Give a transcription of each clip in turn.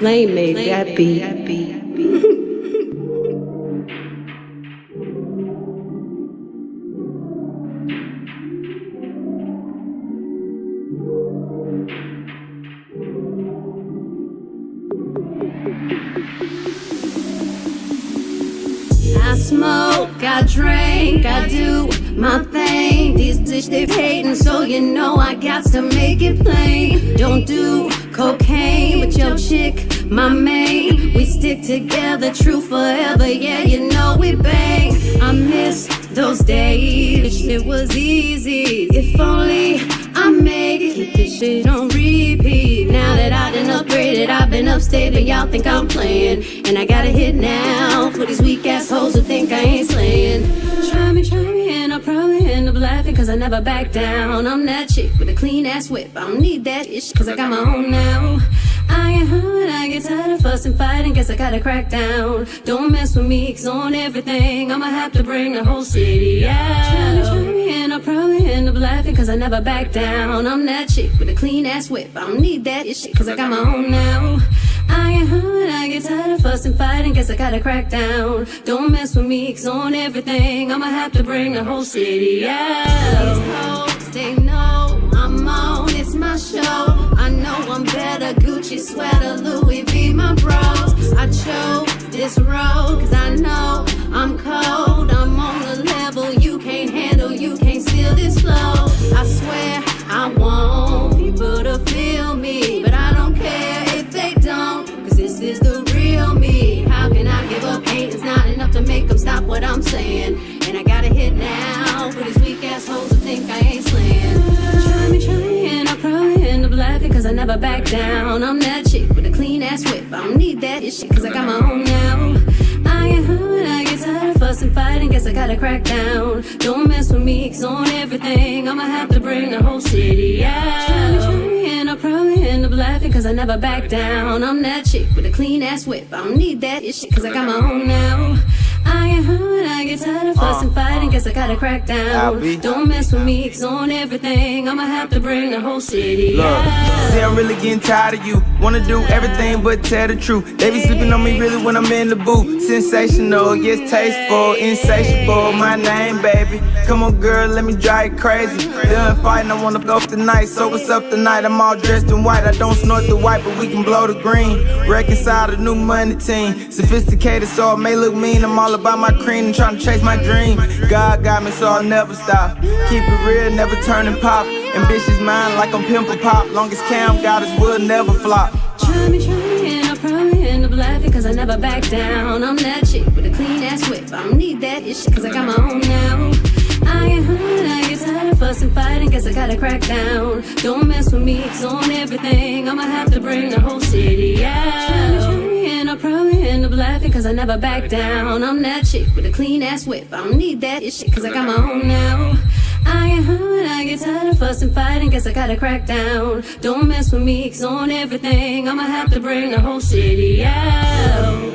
Lane made that beat. I smoke, I drink, I do my thing. These bitches they hating, so you know I got to make it plain. Don't do cocaine with your chick, my main. We stick together, true forever, yeah, you know we bang. I miss those days, it was easy. If only I made it, keep this shit on repeat. Now that I done upgraded, I've been upstate, but y'all think I'm playing. And I got a hit now for these weak ass hoes who think I ain't slaying. Try me, and I'll probably end up laughing, cause I never back down. I'm that chick with a clean ass whip, I don't need that ish, cause I got my own now. I get hurt, I get tired of fussing, fighting, guess I gotta crack down. Don't mess with me, cause on everything I'ma have to bring the whole city out. Try me, and I'll probably end up laughing, cause I never back down. I'm that chick with a clean ass whip, I don't need that ish, cause I got my own now. I get hurt, I get tired of fussing, fighting, guess I gotta crack down. Don't mess with me, cause on everything I'ma have to bring the whole city out. These hoes, they know I'm on, it's my show. I know I'm better, Gucci sweater, Louis V, my bros. I chose this road, cause I know I'm cold. I'm on the level you can't handle, you can't steal this flow. I swear I want people to feel me, but I don't care if they don't, cause this is the real me. How can I give up? Ain't it's not enough to make them stop what I'm saying. And I gotta hit now for these weak ass hoes who think I ain't slaying. Try me, and I'll probably end up laughing, cause I never back down. I'm that chick with a clean ass whip, I don't need that shit, cause I got my own now. I get hurt, I get tired of fussing, fighting, guess I gotta crack down. Don't mess with me, cause on everything I'ma have to bring the whole city out. Try me, and I'll probably end up laughing, cause I never back down. I'm that chick with a clean ass whip, I don't need that shit, cause I got my own now. I get hurt, I get tired of fussing, fighting, guess I gotta crack down. Don't mess with me, cause on everything I'ma have to bring the whole city out. See, I'm really getting tired of you. Wanna do everything but tell the truth. They be sleeping on me really when I'm in the booth. Sensational, yes, tasteful, insatiable, my name, baby. Come on, girl, let me drive you crazy. Done fighting, I wanna go tonight. So what's up tonight? I'm all dressed in white. I don't snort the white, but we can blow the green. Reconcile the new money team. Sophisticated, so it may look mean. I'm all about my cream and trying to chase my dream. God got me, so I'll never stop. Keep it real, never turn and pop. Ambitious mind like I'm Pimple Pop. Longest Cam got us, we'll never flop. Try me, and I'll probably end up laughing, cause I never back down. I'm that chick with a clean ass whip, I don't need that ish, cause I got my own now. I get hurt, I get tired of fussing, fighting, guess I gotta crack down. Don't mess with me, cause on everything I'ma have to bring the whole city out. Try me, and I'll probably end up laughing, cause I never back down. I'm that chick with a clean ass whip, I don't need that ish, cause I got my own now. I get hurt, I get tired of fussing, fighting, guess I gotta crack down. Don't mess with me, cause on everything I'ma have to bring the whole city out.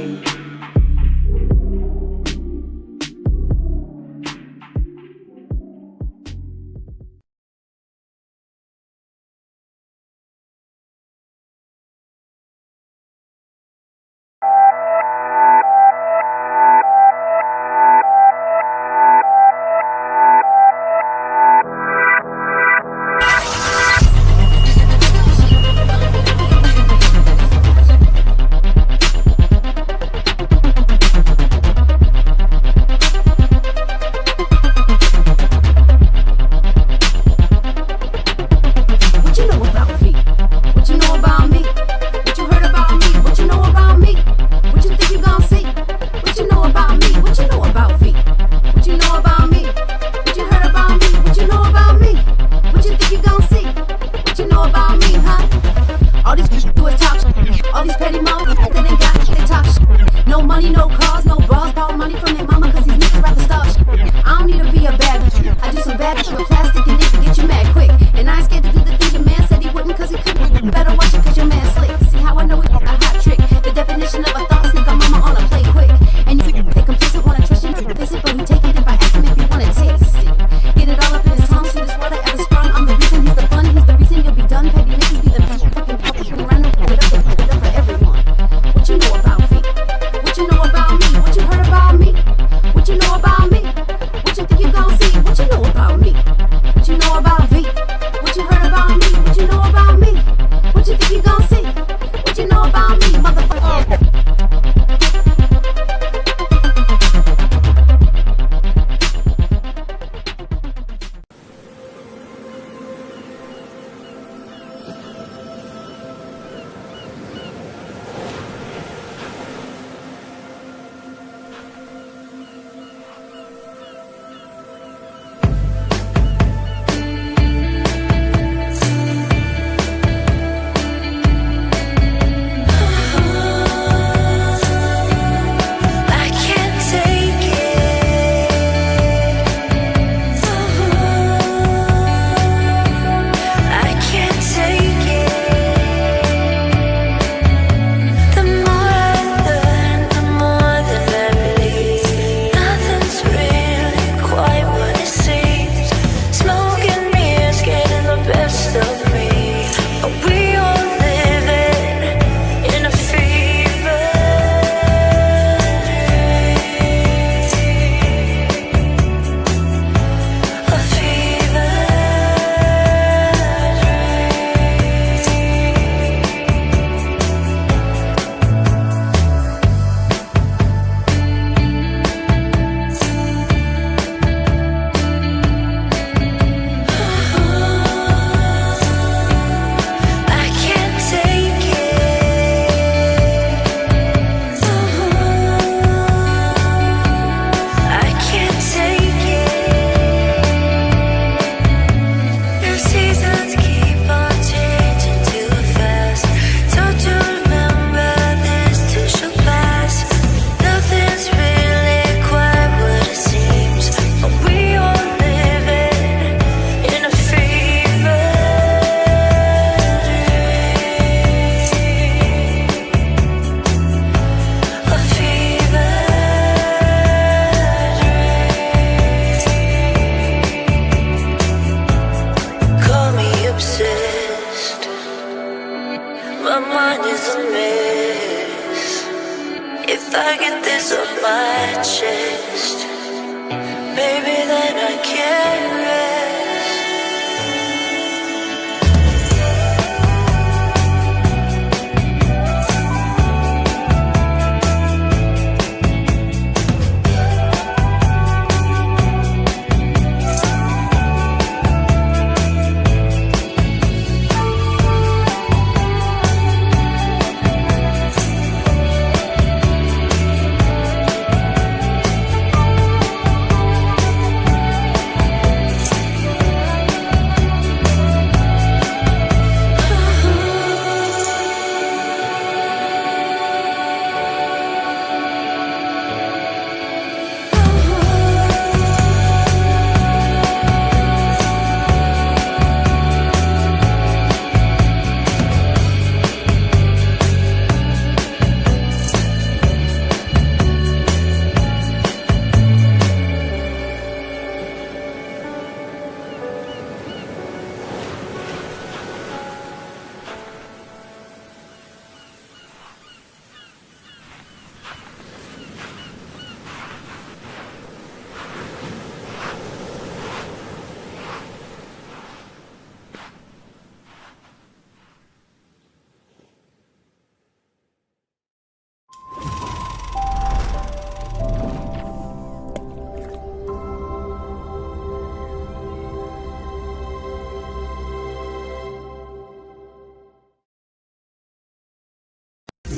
chest, baby, then I can't rest.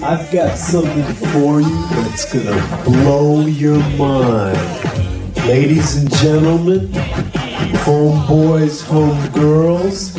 I've got something for you that's gonna blow your mind. Ladies and gentlemen, homeboys, homegirls,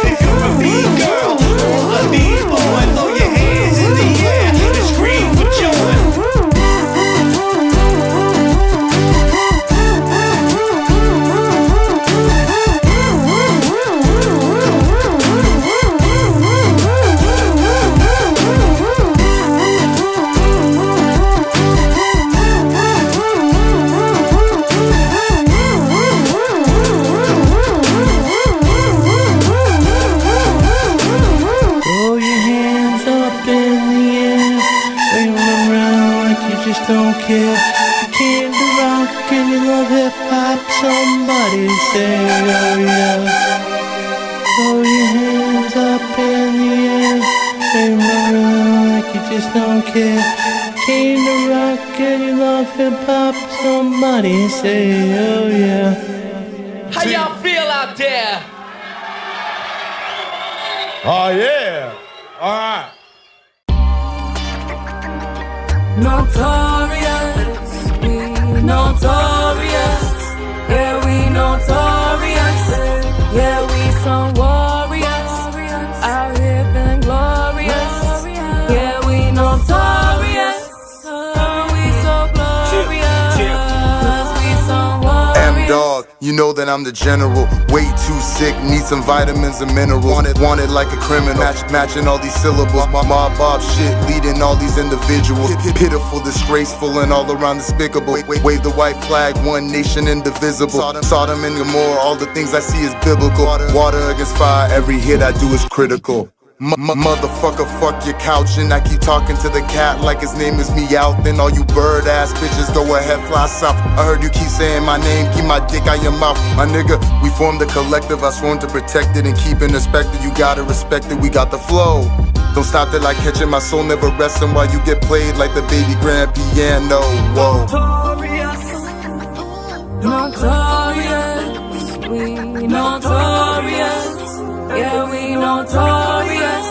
If you're a big girl or a big boy, just don't care. You came to rock and you love hip hop. Somebody say, oh yeah. Throw your hands up in the air. Ain't running like you just don't care. You came to rock and you love hip hop. Somebody say, oh yeah. How y'all feel out there? Oh yeah. All right. Notorious, we notorious. Yeah, we notorious. Yeah, we some warriors. Out here feeling glorious. Yeah, we notorious. We so glorious. We some warriors. M-Dog, you know that I'm the general. Way too sick, need some vitamins and minerals. Wanted like a criminal, matching all these syllables. My mob Bob shit, leading all these individuals. Pitiful, disgraceful, and all around despicable. Wave the white flag, one nation indivisible. Sodom and Gomorrah, all the things I see is biblical. Water against fire, every hit I do is critical. Motherfucker, fuck your couch, and I keep talking to the cat like his name is Meow. Then all you bird ass bitches go ahead, fly south. I heard you keep saying my name, keep my dick out your mouth. My nigga, we formed a collective, I sworn to protect it and keep it respected. You gotta respect it, we got the flow. Don't stop it like catching my soul, never resting while you get played like the baby grand piano. Whoa. Notorious, we notorious. Yeah, we notorious.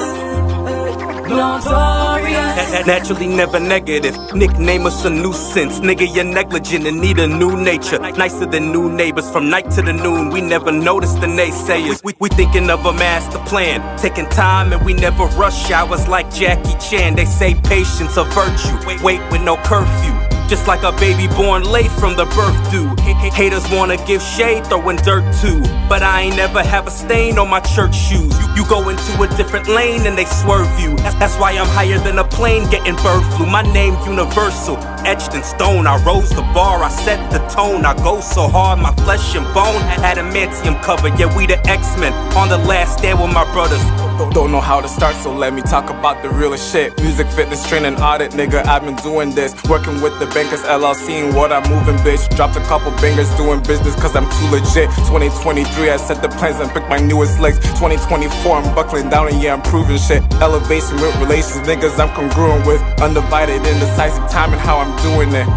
Notorious. Naturally never negative. Nickname us a nuisance. Nigga, you're negligent and need a new nature. Nicer than new neighbors from night to the noon. We never notice the naysayers. We thinking of a master plan. Taking time and we never rush hours like Jackie Chan. They say patience a virtue. Wait with no curfew. Just like a baby born late from the birth due. Haters wanna give shade, throwing dirt too. But I ain't never have a stain on my church shoes. You go into a different lane and they swerve you. That's why I'm higher than a plane getting bird flu. My name universal, etched in stone. I rose the bar, I set the tone. I go so hard, my flesh and bone. Adamantium cover, yeah we the X-Men. On the last stand with my brothers. Don't know how to start, so let me talk about the realest shit. Music, fitness, training, audit, nigga, I've been doing this. Working with the bankers, LLC, and what I'm moving, bitch. Dropped a couple bangers doing business, cause I'm too legit. 2023, I set the plans and picked my newest legs. 2024, I'm buckling down and yeah, I'm proving shit. Elevation with relations, niggas I'm congruent with. Undivided, indecisive time and how I'm doing it.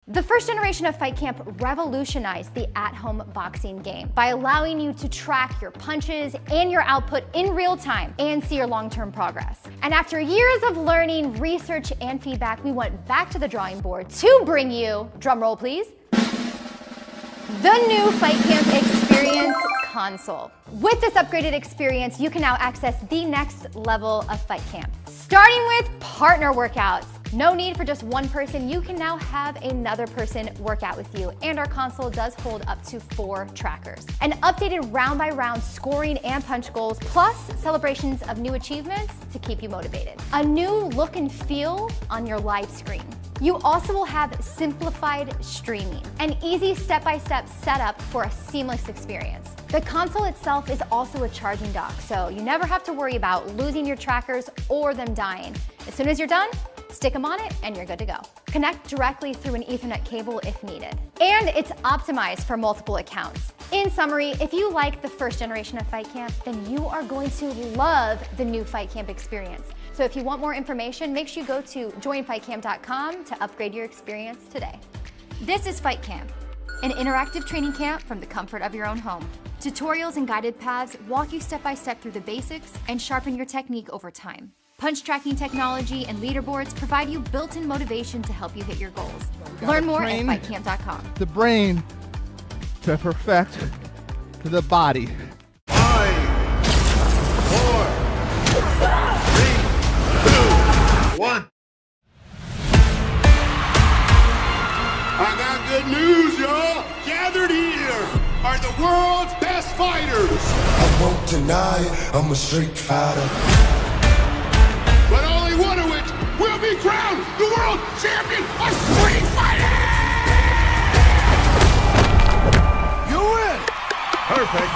The first generation of Fight Camp revolutionized the at-home boxing game by allowing you to track your punches and your output in real time and see your long-term progress. And after years of learning, research, and feedback, we went back to the drawing board to bring you, drum roll please, the new Fight Camp Experience console. With this upgraded experience, you can now access the next level of Fight Camp. Starting with partner workouts. No need for just one person, you can now have another person work out with you, and our console does hold up to 4 trackers. An updated round-by-round scoring and punch goals, plus celebrations of new achievements to keep you motivated. A new look and feel on your live screen. You also will have simplified streaming, an easy step-by-step setup for a seamless experience. The console itself is also a charging dock, so you never have to worry about losing your trackers or them dying. As soon as you're done, stick them on it and you're good to go. Connect directly through an Ethernet cable if needed. And it's optimized for multiple accounts. In summary, if you like the first generation of Fight Camp, then you are going to love the new Fight Camp experience. So if you want more information, make sure you go to joinfightcamp.com to upgrade your experience today. This is Fight Camp, an interactive training camp from the comfort of your own home. Tutorials and guided paths walk you step by step through the basics and sharpen your technique over time. Punch tracking technology and leaderboards provide you built-in motivation to help you hit your goals. Learn more at fightcamp.com. The brain to perfect the body. 5, 4, 3, 2, 1. I got good news, y'all. Gathered here are the world's best fighters. I won't deny it, I'm a street fighter. But only one of which will be crowned the world champion of street fighting! You win! Perfect.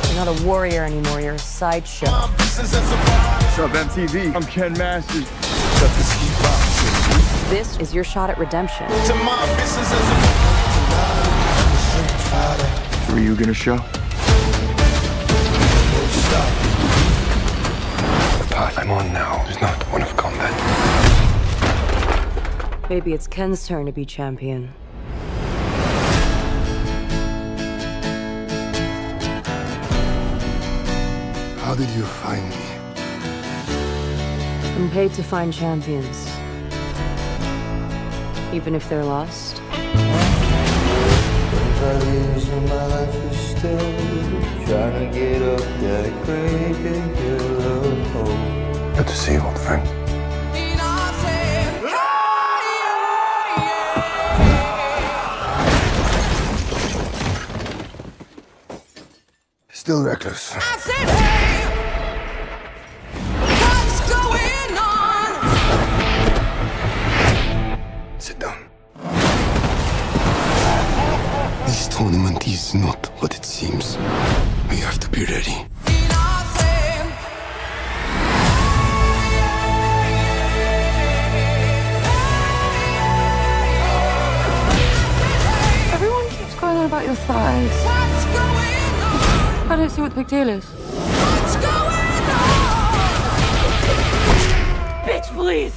You're not a warrior anymore, you're a sideshow. What's up, MTV? I'm Ken Masters. This is your shot at redemption. Were you gonna show? The path I'm on now is not one of combat. Maybe it's Ken's turn to be champion. How did you find me? I'm paid to find champions. Even if they're lost. My life is still trying to get up that great big hill of hope. Good to see you, old friend. Still reckless. I said, hey, what's going on? Sit down. This tournament is not what it seems. We have to be ready. Everyone keeps going on about your thighs. What's going on? I don't see what the big deal is. What's going on? Bitch, please!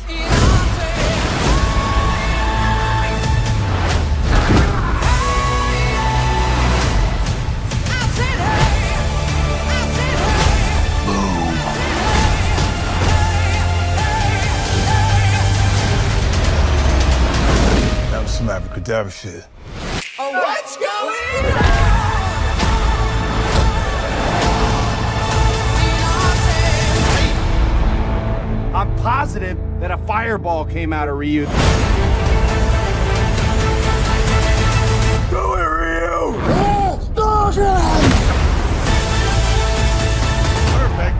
That was some abracadabra shit. Oh, what's going on? I'm positive that a fireball came out of Ryu. Do it, Ryu! Perfect.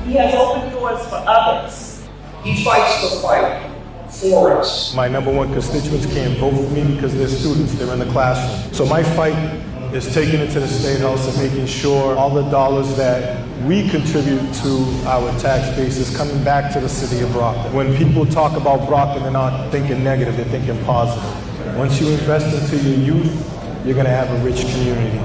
He has opened doors for others. He fights the fight for us. My number one constituents can't vote for me because they're students, they're in the classroom. So my fight is taking it to the State House and making sure all the dollars that we contribute to our tax base is coming back to the city of Brockton. When people talk about Brockton, they're not thinking negative, they're thinking positive. Once you invest into your youth, you're gonna have a rich community.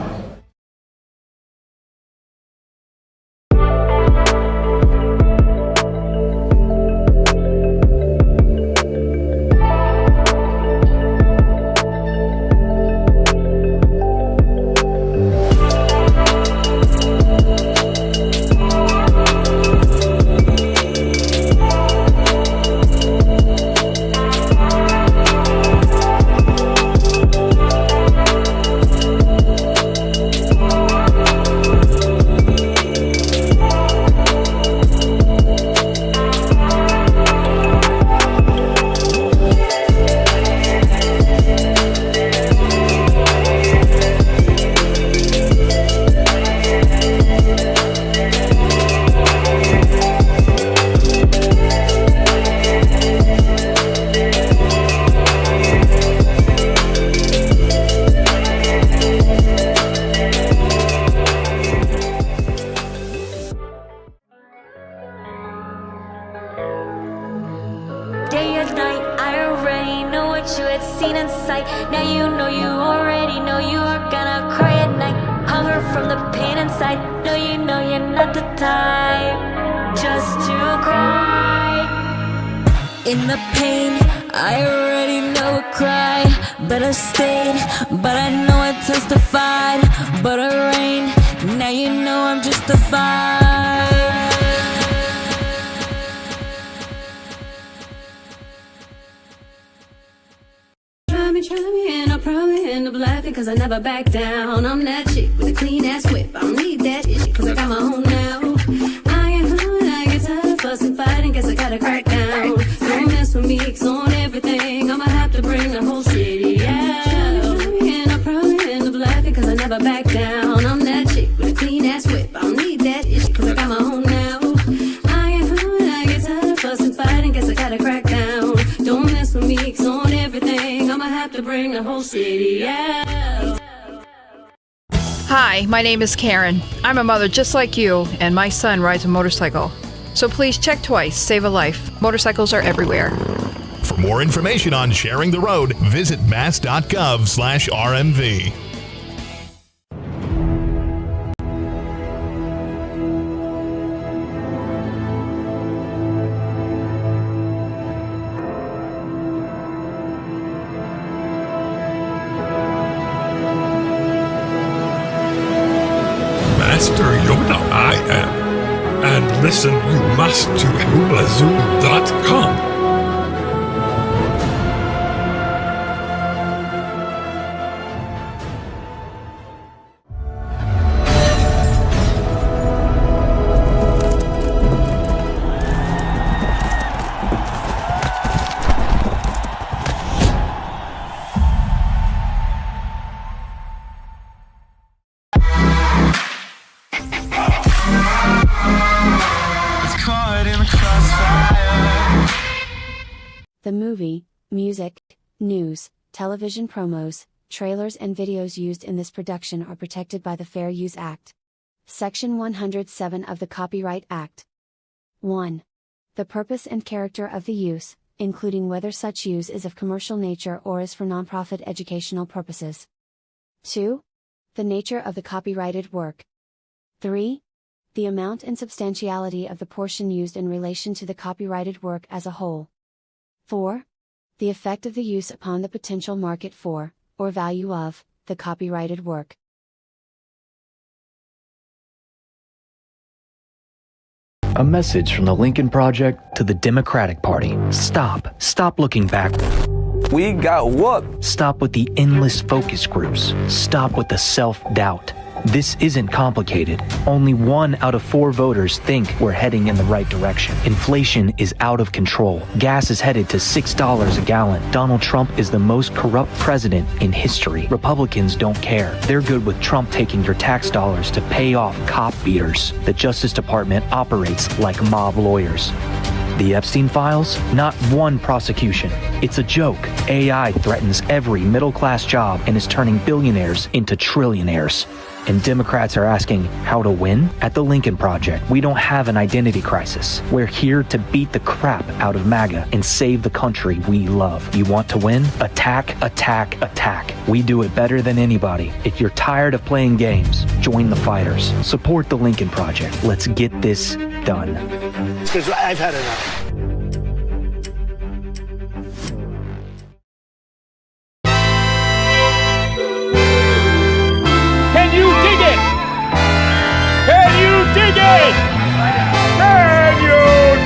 from the pain inside. No, you know you're not the type just to cry. In the pain, I already know a cry. But I stayed, but I know I testified. But I reigned, now you know I'm justified. Try me, and I'll probably end up laughing, cause I never back down. I'm that chick with a clean ass whip. I don't need that shit, cause I got my own now. I get hard, I get tired of fussing, fighting, guess I gotta crack down. Don't mess with me, cause on everything, I'ma have to bring the whole city out. Try me, and I'll probably end up laughing, cause I never back down. I'm that chick with a clean ass whip. I don't need that shit, cause I got my own now. I get hard, I get tired of fussing, fighting, guess I gotta crack down. Don't mess with me, cause on everything, I'ma have to bring the whole city out. Hi, my name is Karen. I'm a mother just like you, and my son rides a motorcycle. So please check twice, save a life. Motorcycles are everywhere. For more information on sharing the road, visit mass.gov/RMV. Master Yoda I am. And listen you must to hulazoom.com. The movie, music, news, television promos, trailers and videos used in this production are protected by the Fair Use Act. Section 107 of the Copyright Act. 1. The purpose and character of the use, including whether such use is of commercial nature or is for nonprofit educational purposes. 2. The nature of the copyrighted work. 3. The amount and substantiality of the portion used in relation to the copyrighted work as a whole. 4. The effect of the use upon the potential market for, or value of, the copyrighted work. A message from the Lincoln Project to the Democratic Party. Stop looking backward. We got whooped. Stop with the endless focus groups. Stop with the self-doubt. This isn't complicated. Only 1 out of 4 voters think we're heading in the right direction. Inflation is out of control. Gas is headed to $6 a gallon. Donald Trump is the most corrupt president in history. Republicans don't care. They're good with Trump taking your tax dollars to pay off cop beaters. The Justice Department operates like mob lawyers. The Epstein files? Not one prosecution. It's a joke. AI threatens every middle-class job and is turning billionaires into trillionaires. And Democrats are asking how to win? At the Lincoln Project, we don't have an identity crisis. We're here to beat the crap out of MAGA and save the country we love. You want to win? Attack, attack, attack. We do it better than anybody. If you're tired of playing games, join the fighters. Support the Lincoln Project. Let's get this done. Because I've had enough. Can you dig it? Can you dig it? Can you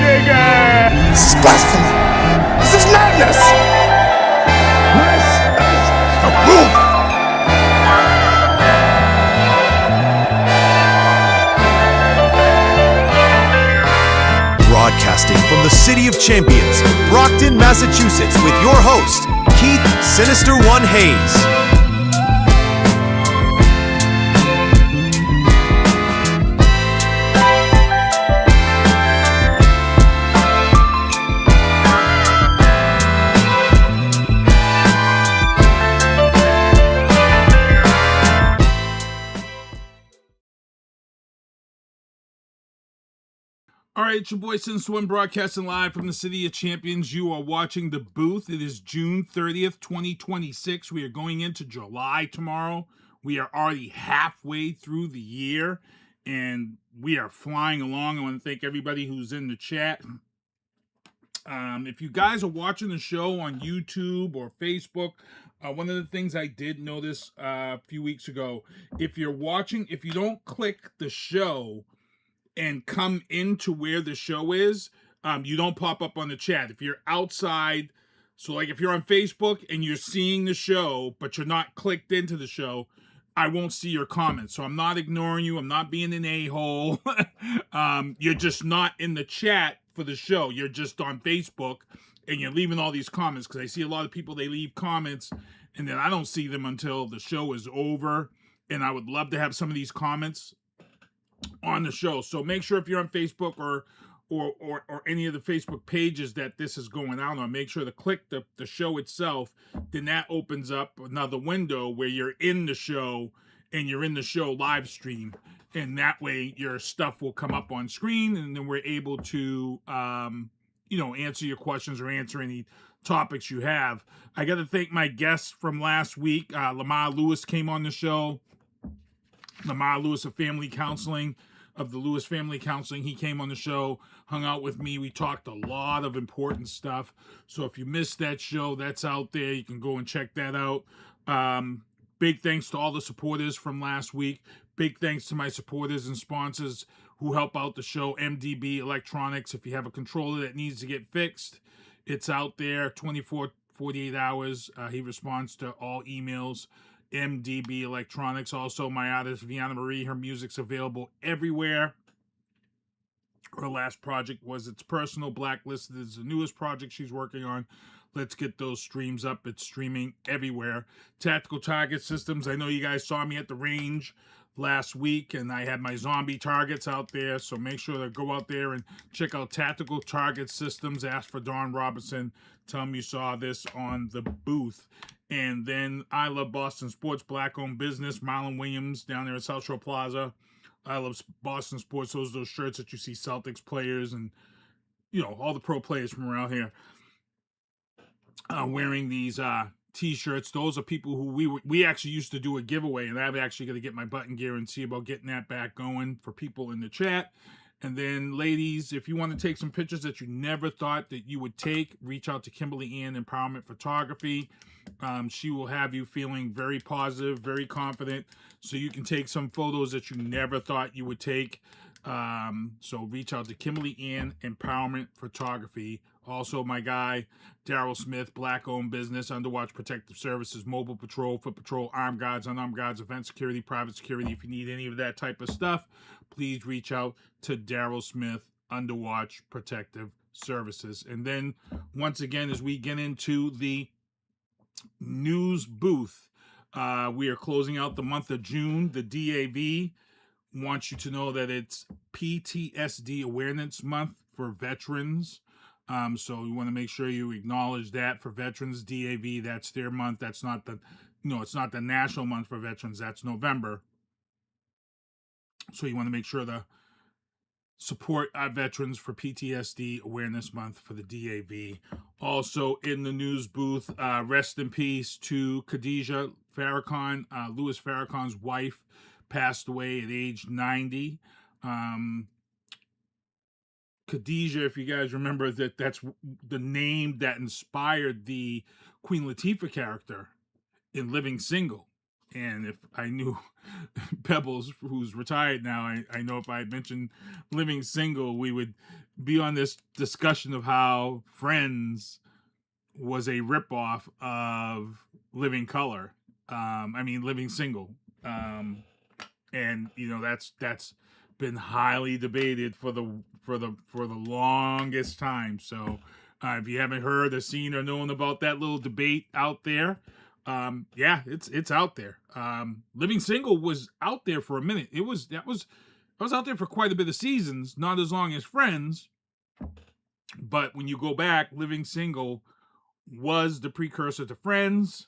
dig it? This is blasphemy. This is madness. This is a boom. Broadcasting from the City of Champions, Brockton, Massachusetts, with your host, Keith Sinister One Hayes. All right, it's your boy Sinister One broadcasting live from the City of Champions. You are watching The Booth. It is June 30th, 2026. We are going into July tomorrow. We are already halfway through the year, and we are flying along. I want to thank everybody who's in the chat. If you guys are watching the show on YouTube or Facebook, one of the things I did notice a few weeks ago, if you don't click the show and come into where the show is, you don't pop up on the chat. If you're outside, so like if you're on Facebook and you're seeing the show, but you're not clicked into the show, I won't see your comments. So I'm not ignoring you. I'm not being an a-hole. You're just not in the chat for the show. You're just on Facebook and you're leaving all these comments, because I see a lot of people, they leave comments and then I don't see them until the show is over. And I would love to have some of these comments on the show. So make sure if you're on Facebook or any of the Facebook pages that this is going out on, make sure to click the show itself. Then that opens up another window where you're in the show and you're in the show live stream. And that way your stuff will come up on screen, and then we're able to, answer your questions or answer any topics you have. I got to thank my guests from last week. Lamarr Lewis came on the show. Lamarr Lewis of Family Counseling, of the Lewis Family Counseling. He came on the show, hung out with me. We talked a lot of important stuff. So if you missed that show, that's out there. You can go and check that out. Big thanks to all the supporters from last week. Big thanks to my supporters and sponsors who help out the show. MDB Electronics. If you have a controller that needs to get fixed, it's out there 24, 48 hours. He responds to all emails. MDB Electronics. Also, my artist Vianna Marie, her music's available everywhere. Her last project was It's Personal. Blacklisted is the newest project she's working on. Let's get those streams up. It's streaming everywhere. Tactical Target Systems. I know you guys saw me at the range last week, and I had my zombie targets out there, so make sure to go out there and check out Tactical Target Systems. Ask for Don Robinson. Tell him you saw this on the booth. And then I Love Boston Sports, black-owned business. Marlon Williams down there at South Shore Plaza. I Love Boston Sports. Those shirts that you see Celtics players and, all the pro players from around here wearing these T-shirts. Those are people who we actually used to do a giveaway, and I'm actually going to get my button gear and see about getting that back going for people in the chat. And then, ladies, if you want to take some pictures that you never thought that you would take, reach out to Kimberly Ann Empowerment Photography. She will have you feeling very positive, very confident, so you can take some photos that you never thought you would take. So reach out to Kimberly Ann Empowerment Photography. Also, my guy, Daryl Smith, black-owned business, Underwatch Protective Services, Mobile Patrol, Foot Patrol, Armed Guards, Unarmed Guards, Event Security, Private Security. If you need any of that type of stuff, please reach out to Daryl Smith, Underwatch Protective Services. And then, once again, as we get into the news booth, we are closing out the month of June. The DAV wants you to know that it's PTSD Awareness Month for veterans. So you want to make sure you acknowledge that for veterans. DAV, that's their month. That's not it's not the national month for veterans. That's November. So you want to make sure to support our veterans for PTSD Awareness Month for the DAV. Also in the news booth, rest in peace to Khadijah Farrakhan. Louis Farrakhan's wife passed away at age 90. Khadijah, if you guys remember, that's the name that inspired the Queen Latifah character in Living Single. And if I knew Pebbles, who's retired now, I know if I had mentioned Living Single, we would be on this discussion of how Friends was a ripoff of Living Single. And that's been highly debated for the longest time. So if you haven't heard or seen or known about that little debate out there, it's out there. Living Single was out there for a minute. I was out there for quite a bit of seasons, not as long as Friends. But when you go back, Living Single was the precursor to Friends.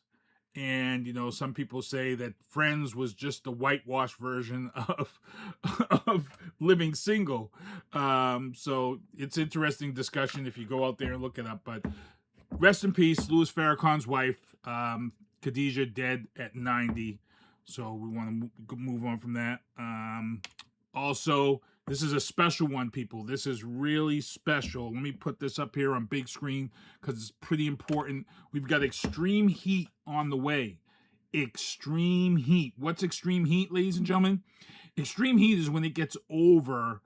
And, some people say that Friends was just the whitewash version of Living Single. So it's interesting discussion if you go out there and look it up. But rest in peace, Louis Farrakhan's wife, Khadijah, dead at 90. So we want to move on from that. Also, this is a special one, people. This is really special. Let me put this up here on big screen because it's pretty important. We've got extreme heat on the way. Extreme heat. What's extreme heat, ladies and gentlemen? Extreme heat is when it gets over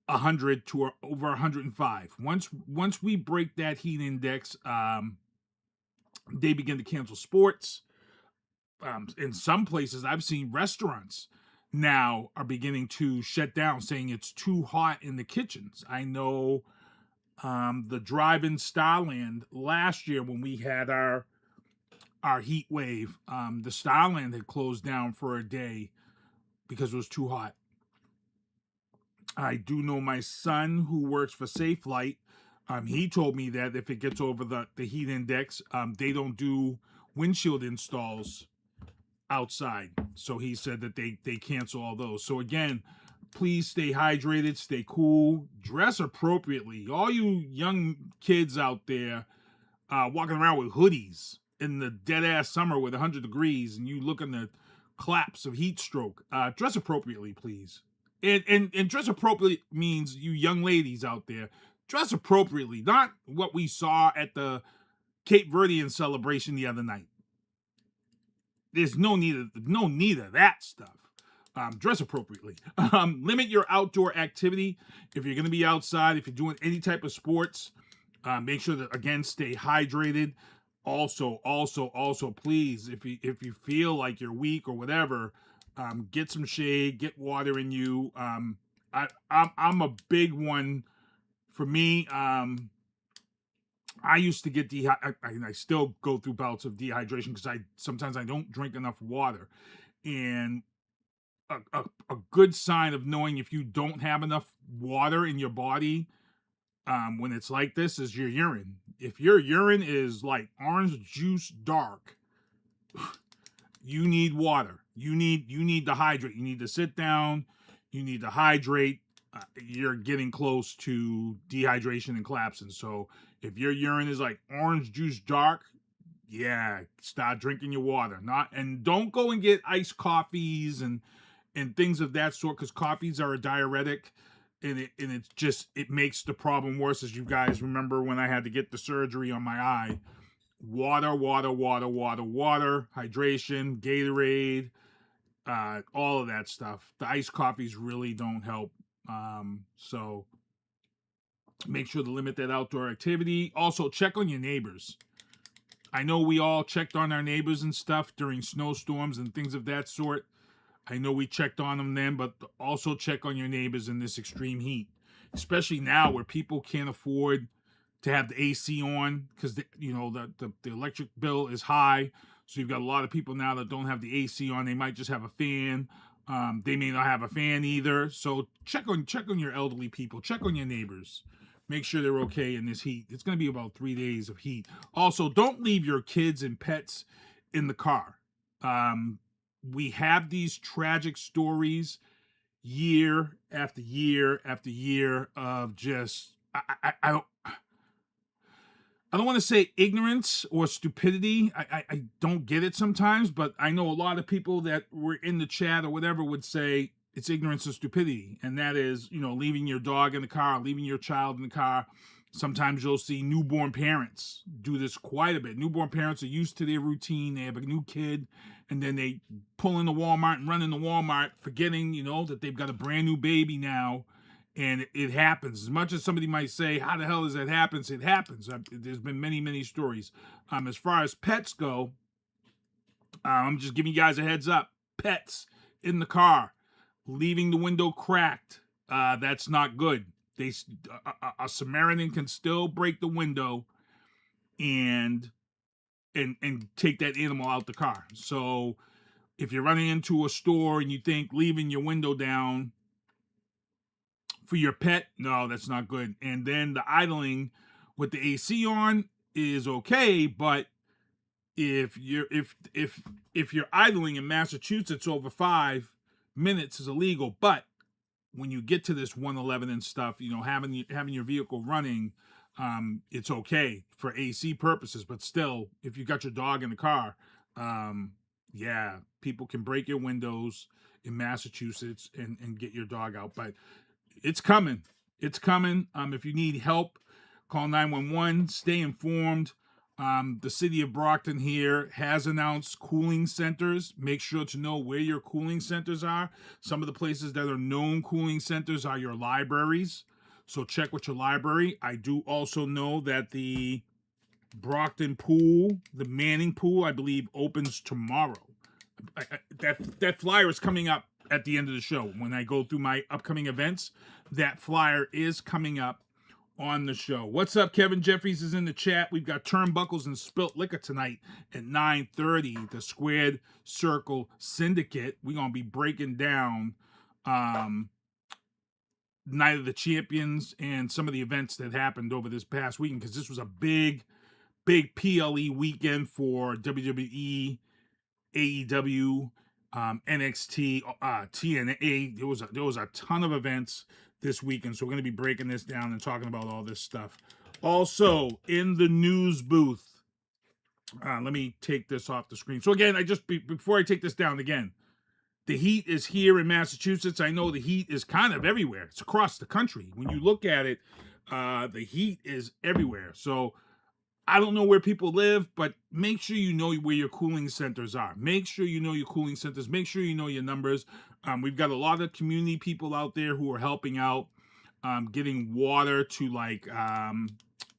100 to over 105. Once we break that heat index, they begin to cancel sports. In some places, I've seen restaurants now are beginning to shut down, saying it's too hot in the kitchens. I know the drive-in Starland last year when we had our heat wave, the Starland had closed down for a day because it was too hot. I do know my son who works for Safe Light. He told me that if it gets over the heat index, they don't do windshield installs outside. So he said that they cancel all those. So again, please stay hydrated, stay cool, dress appropriately. All you young kids out there walking around with hoodies in the dead ass summer with 100 degrees and you look in the collapse of heat stroke, dress appropriately, please. And dress appropriately means you young ladies out there, dress appropriately, not what we saw at the Cape Verdean celebration the other night. There's no need of that stuff. Dress appropriately. Limit your outdoor activity. If you're going to be outside, if you're doing any type of sports, make sure that, again, stay hydrated. Also, please, if you feel like you're weak or whatever, get some shade, get water in you. I'm a big one. For me, I used to get I still go through bouts of dehydration because sometimes I don't drink enough water. And a good sign of knowing if you don't have enough water in your body when it's like this is your urine. If your urine is like orange juice dark, you need water. You need to hydrate. You need to sit down. You need to hydrate. You're getting close to dehydration and collapsing. So if your urine is like orange juice dark, yeah, start drinking your water. And don't go and get iced coffees and things of that sort, because coffees are a diuretic, and it makes the problem worse. As you guys remember when I had to get the surgery on my eye, water, hydration, Gatorade, all of that stuff. The iced coffees really don't help. So make sure to limit that outdoor activity. Also, check on your neighbors. I know we all checked on our neighbors and stuff during snowstorms and things of that sort. I know we checked on them then, but also check on your neighbors in this extreme heat, especially now where people can't afford to have the AC on because the electric bill is high. So you've got a lot of people now that don't have the AC on. They might just have a fan. They may not have a fan either. So check on your elderly people. Check on your neighbors. Make sure they're okay in this heat. It's going to be about 3 days of heat. Also, don't leave your kids and pets in the car. We have these tragic stories year after year after year of just, I don't want to say ignorance or stupidity. I don't get it sometimes, but I know a lot of people that were in the chat or whatever would say it's ignorance or stupidity. And that is, leaving your dog in the car, leaving your child in the car. Sometimes you'll see newborn parents do this quite a bit. Newborn parents are used to their routine. They have a new kid, and then they pull into Walmart and run into Walmart, forgetting, that they've got a brand new baby now. And it happens. As much as somebody might say, how the hell does that happen? It happens. There's been many, many stories. As far as pets go, I'm just giving you guys a heads up. Pets in the car, leaving the window cracked. That's not good. A Samaritan can still break the window and take that animal out the car. So if you're running into a store and you think leaving your window down for your pet, no, that's not good. And then the idling with the AC on is okay, but if you're idling in Massachusetts over 5 minutes is illegal. But when you get to this 111 and stuff, having your vehicle running, it's okay for AC purposes. But still, if you got your dog in the car, Yeah, people can break your windows in Massachusetts and get your dog out. But it's coming. It's coming. If you need help, call 911. Stay informed. The city of Brockton here has announced cooling centers. Make sure to know where your cooling centers are. Some of the places that are known cooling centers are your libraries. So check with your library. I do also know that the Brockton pool, the Manning pool, I believe opens tomorrow. That flyer is coming up at the end of the show. When I go through my upcoming events, that flyer is coming up on the show. What's up? Kevin Jeffries is in the chat. We've got Turnbuckles and Spilt Liquor tonight at 9:30. The Squared Circle Syndicate. We're going to be breaking down Night of the Champions and some of the events that happened over this past weekend, because this was a big PLE weekend for WWE, AEW, NXT, TNA. There was a ton of events this weekend, so we're going to be breaking this down and talking about all this stuff. Also, in the news booth, let me take this off the screen. So again, before I take this down again, the heat is here in Massachusetts. I know the heat is kind of everywhere. It's across the country. When you look at it, the heat is everywhere. So I don't know where people live, but make sure you know where your cooling centers are. Make sure you know your cooling centers. Make sure you know your numbers. We've got a lot of community people out there who are helping out, getting water to like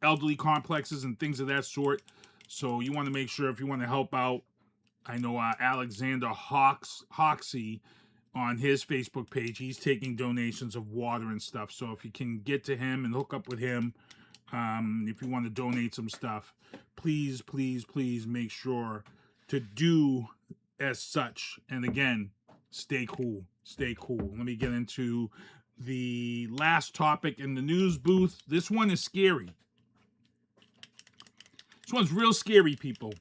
elderly complexes and things of that sort. So you want to make sure, if you want to help out, I know Alexander Hoxie on his Facebook page, he's taking donations of water and stuff. So if you can get to him and hook up with him, if you want to donate some stuff, please make sure to do as such. And again, stay cool. Let me get into the last topic in the news booth. This one is scary. This one's real scary, people.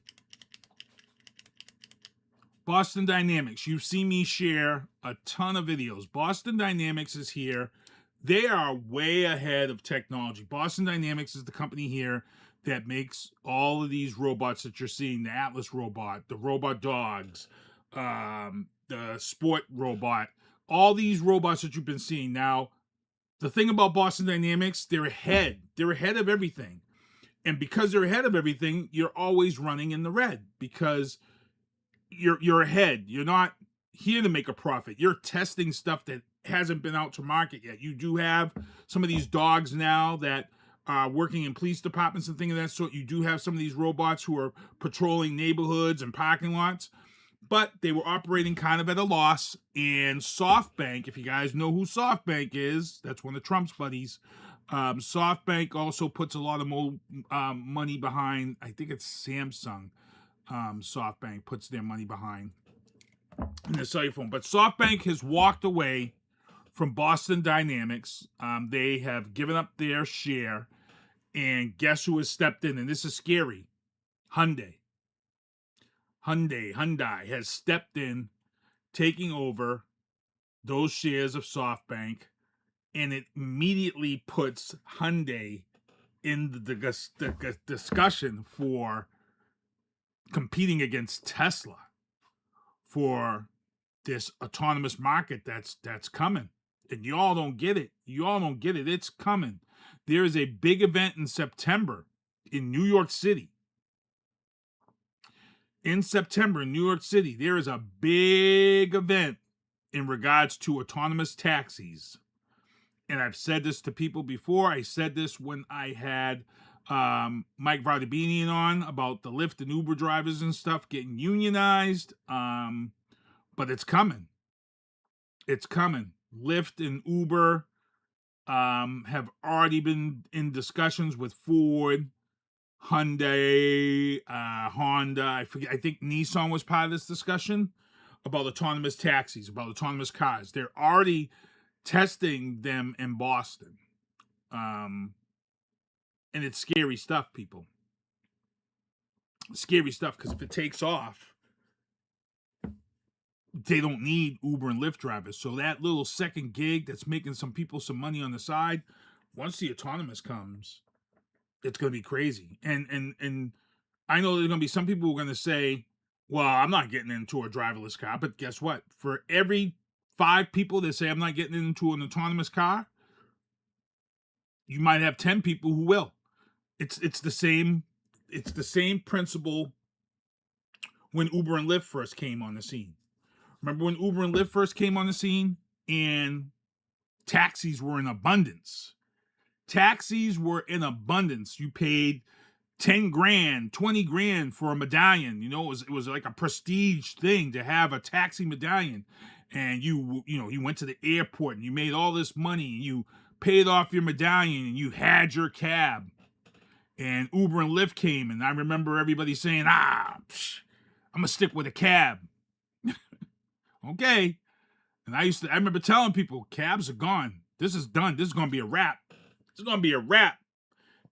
Boston Dynamics. You've seen me share a ton of videos. Boston Dynamics is here. They are way ahead of technology. Boston Dynamics is the company here that makes all of these robots that you're seeing, the Atlas robot, the robot dogs, the sport robot, all these robots that you've been seeing. Now, the thing about Boston Dynamics, they're ahead. They're ahead of everything. And because they're ahead of everything, you're always running in the red, because you're ahead. You're not here to make a profit. You're testing stuff that hasn't been out to market yet. You do have some of these dogs now that are working in police departments and things of that sort. You do have some of these robots who are patrolling neighborhoods and parking lots, but they were operating kind of at a loss. And SoftBank, if you guys know who SoftBank is, that's one of Trump's buddies. SoftBank also puts a lot of money behind, I think it's Samsung. SoftBank puts their money behind in the cell phone. But SoftBank has walked away from Boston Dynamics. They have given up their share. And guess who has stepped in? And this is scary. Hyundai has stepped in, taking over those shares of SoftBank. And it immediately puts Hyundai in the discussion for competing against Tesla for this autonomous market that's coming. And y'all don't get it. It's coming. There is a big event in September in New York City. In September in New York City, there is a big event in regards to autonomous taxis. And I've said this to people before. I said this when I had Mike Verde on about the Lyft and Uber drivers and stuff getting unionized. But it's coming. It's coming. Lyft and Uber have already been in discussions with Ford, Hyundai, Honda. I think Nissan was part of this discussion about autonomous taxis, about autonomous cars. They're already testing them in Boston. And it's scary stuff, people. Scary stuff, because if it takes off, they don't need Uber and Lyft drivers. So that little second gig that's making some people some money on the side, once the autonomous comes, it's going to be crazy. And I know there's going to be some people who are going to say, Well, I'm not getting into a driverless car, but guess what? For every 5 people that say I'm not getting into an autonomous car, you might have 10 people who will. It's the same principle when Uber and Lyft first came on the scene. Remember when Uber and Lyft first came on the scene and taxis were in abundance? Taxis were in abundance. You paid 10 grand, 20 grand for a medallion. You know, it was like a prestige thing to have a taxi medallion. And you went to the airport and you made all this money and you paid off your medallion and you had your cab. And Uber and Lyft came, and I remember everybody saying, I'm gonna stick with a cab. Okay. And I remember telling people, cabs are gone. This is done. This is gonna be a wrap. This is gonna be a wrap.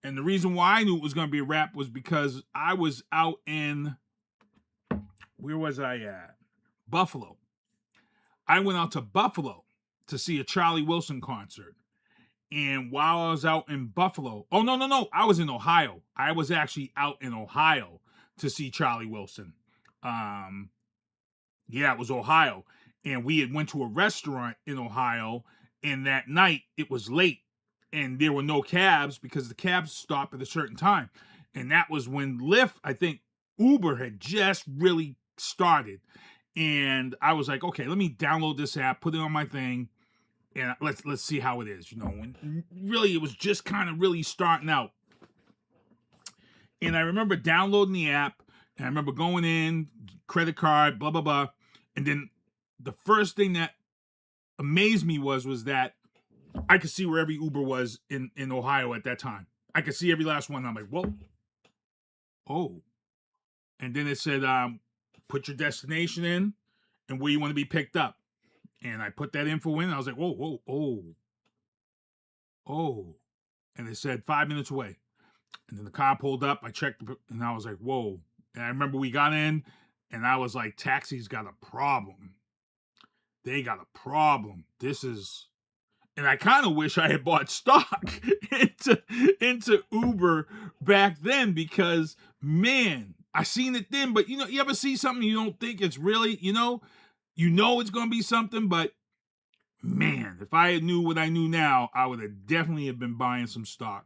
And the reason why I knew it was going to be a wrap was because I was out in, where was I at? Buffalo. I went out to Buffalo to see a Charlie Wilson concert. And while I was out in Buffalo, no, I was in Ohio. I was actually out in Ohio to see Charlie Wilson. Yeah, it was Ohio. And we had went to a restaurant in Ohio, and that night it was late. And there were no cabs because the cabs stopped at a certain time. And that was when Lyft, I think Uber had just really started. And I was like, okay, let me download this app, put it on my thing, and let's see how it is. You know, when really it was just kind of really starting out. And I remember downloading the app, and I remember going in, credit card, blah, blah, blah. And then the first thing that amazed me was that I could see where every Uber was in Ohio at that time. I could see every last one. I'm like, whoa. Oh. And then it said, put your destination in and where you want to be picked up. And I put that info in. And I was like, whoa. And it said 5 minutes away. And then the car pulled up. I checked, and I was like, whoa. And I remember we got in, and I was like, taxi's got a problem. They got a problem. This is... And I kind of wish I had bought stock into Uber back then because, man, I seen it then. But, you ever see something you don't think it's really, you know it's going to be something. But, man, if I had knew what I knew now, I would have definitely have been buying some stock.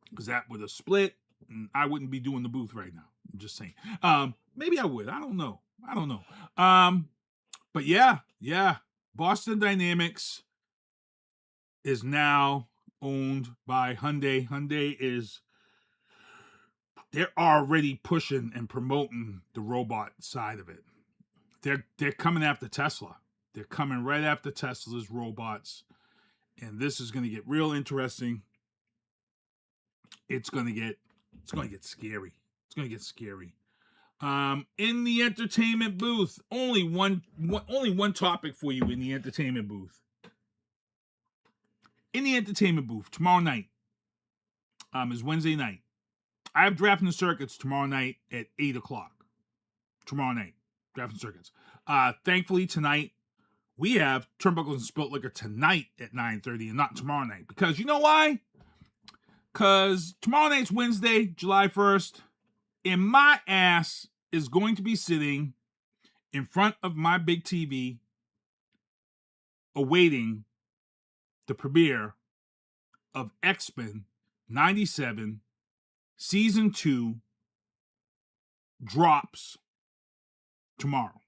Because that would have split, and I wouldn't be doing the booth right now. I'm just saying. Maybe I would. I don't know. But, yeah. Boston Dynamics is now owned by Hyundai. They're already pushing and promoting the robot side of it. They're coming after Tesla. They're coming right after Tesla's robots. And this is going to get real interesting. It's going to get scary. It's going to get scary. In the entertainment booth, only one topic for you in the entertainment booth. In the entertainment booth, tomorrow night is Wednesday night. I have Drafting the Circuits tomorrow night at 8 o'clock. Tomorrow night, Drafting Circuits. Thankfully, tonight, we have Turnbuckles and Spilt Liquor tonight at 9:30 and not tomorrow night. Because you know why? Because tomorrow night's Wednesday, July 1st, and my ass is going to be sitting in front of my big TV awaiting the premiere of X-Men 97 Season 2 drops tomorrow.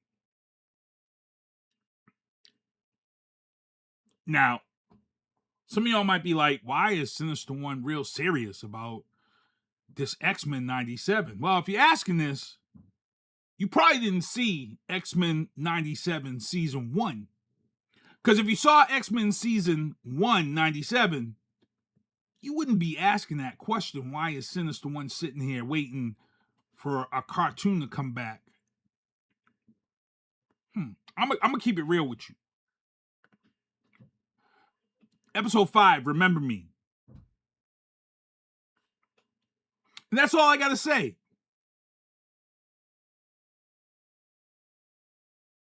Now, some of y'all might be like, why is Sinister One real serious about this X-Men 97? Well, if you're asking this, you probably didn't see X-Men 97 Season 1. Because if you saw X-Men Season 1, 97, you wouldn't be asking that question. Why is Sinister One sitting here waiting for a cartoon to come back? I'm gonna keep it real with you. Episode 5, Remember Me. And that's all I gotta say.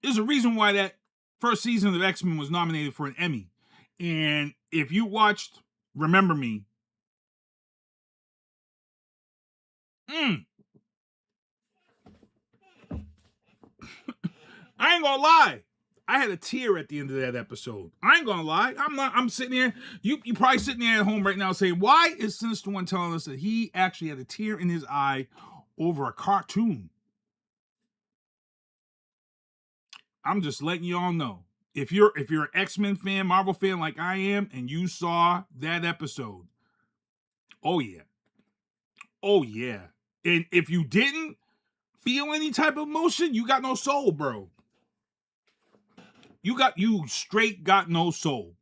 There's a reason why that first season of X-Men was nominated for an Emmy. And if you watched Remember Me, I ain't gonna lie. I had a tear at the end of that episode. I ain't gonna lie. I'm sitting here. You probably sitting there at home right now saying, why is Sinister One telling us that he actually had a tear in his eye over a cartoon? I'm just letting y'all know. If you're an X-Men fan, Marvel fan like I am, and you saw that episode, oh yeah. Oh yeah. And if you didn't feel any type of emotion, you got no soul, bro. You straight got no soul.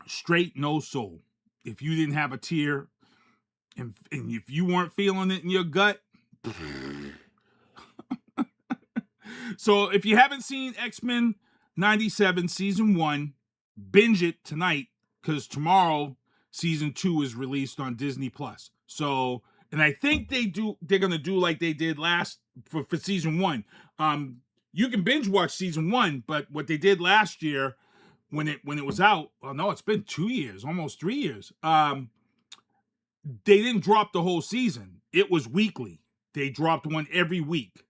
Straight no soul. If you didn't have a tear and if you weren't feeling it in your gut. So if you haven't seen X-Men 97 season 1, binge it tonight because tomorrow season 2 is released on Disney Plus. So, and I think they're gonna do like they did last for season 1. You can binge watch season 1, but what they did last year when it was out, well, no, it's been 2 years, almost 3 years. They didn't drop the whole season. It was weekly. They dropped one every week.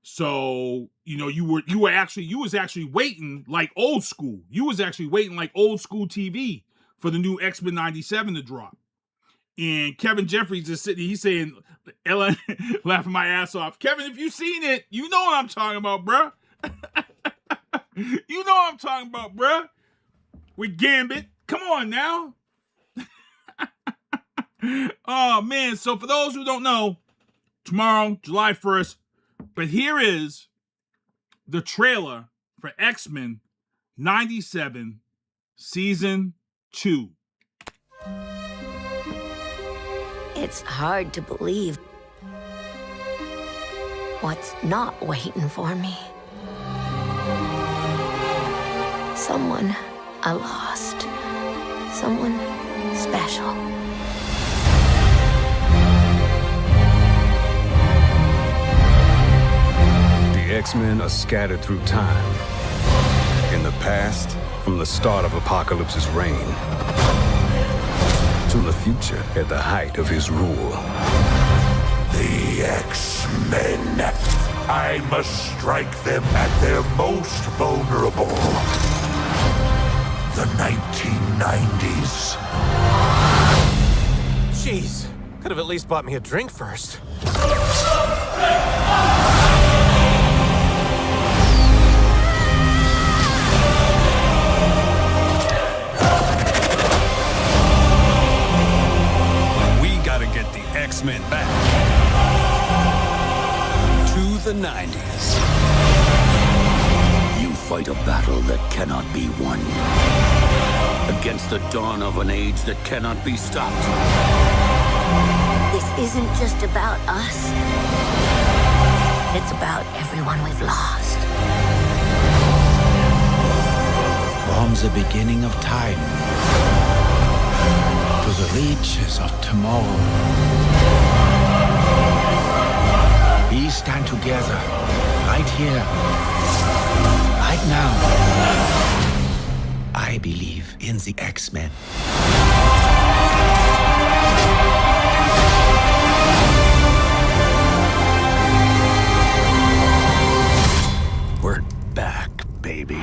So, you know, you was actually waiting like old school. You was actually waiting like old school TV for the new X-Men 97 to drop. And Kevin Jeffries is sitting, he's saying, Ella, laughing my ass off. Kevin, if you seen it, you know what I'm talking about, bruh. You know what I'm talking about, bruh. With Gambit. Come on now. Oh, man. So for those who don't know, tomorrow, July 1st, but here is the trailer for X-Men 97 Season 2. It's hard to believe what's not waiting for me. Someone I lost. Someone special. The X-Men are scattered through time. In the past, from the start of Apocalypse's reign, to the future at the height of his rule. The X-Men. I must strike them at their most vulnerable. The 1990s. Jeez, could have at least bought me a drink first. X-Men back to the 90s. You fight a battle that cannot be won against the dawn of an age that cannot be stopped. This isn't just about us. It's about everyone we've lost. From the beginning of time to the reaches of tomorrow, we stand together, right here, right now. I believe in the X-Men. We're back, baby.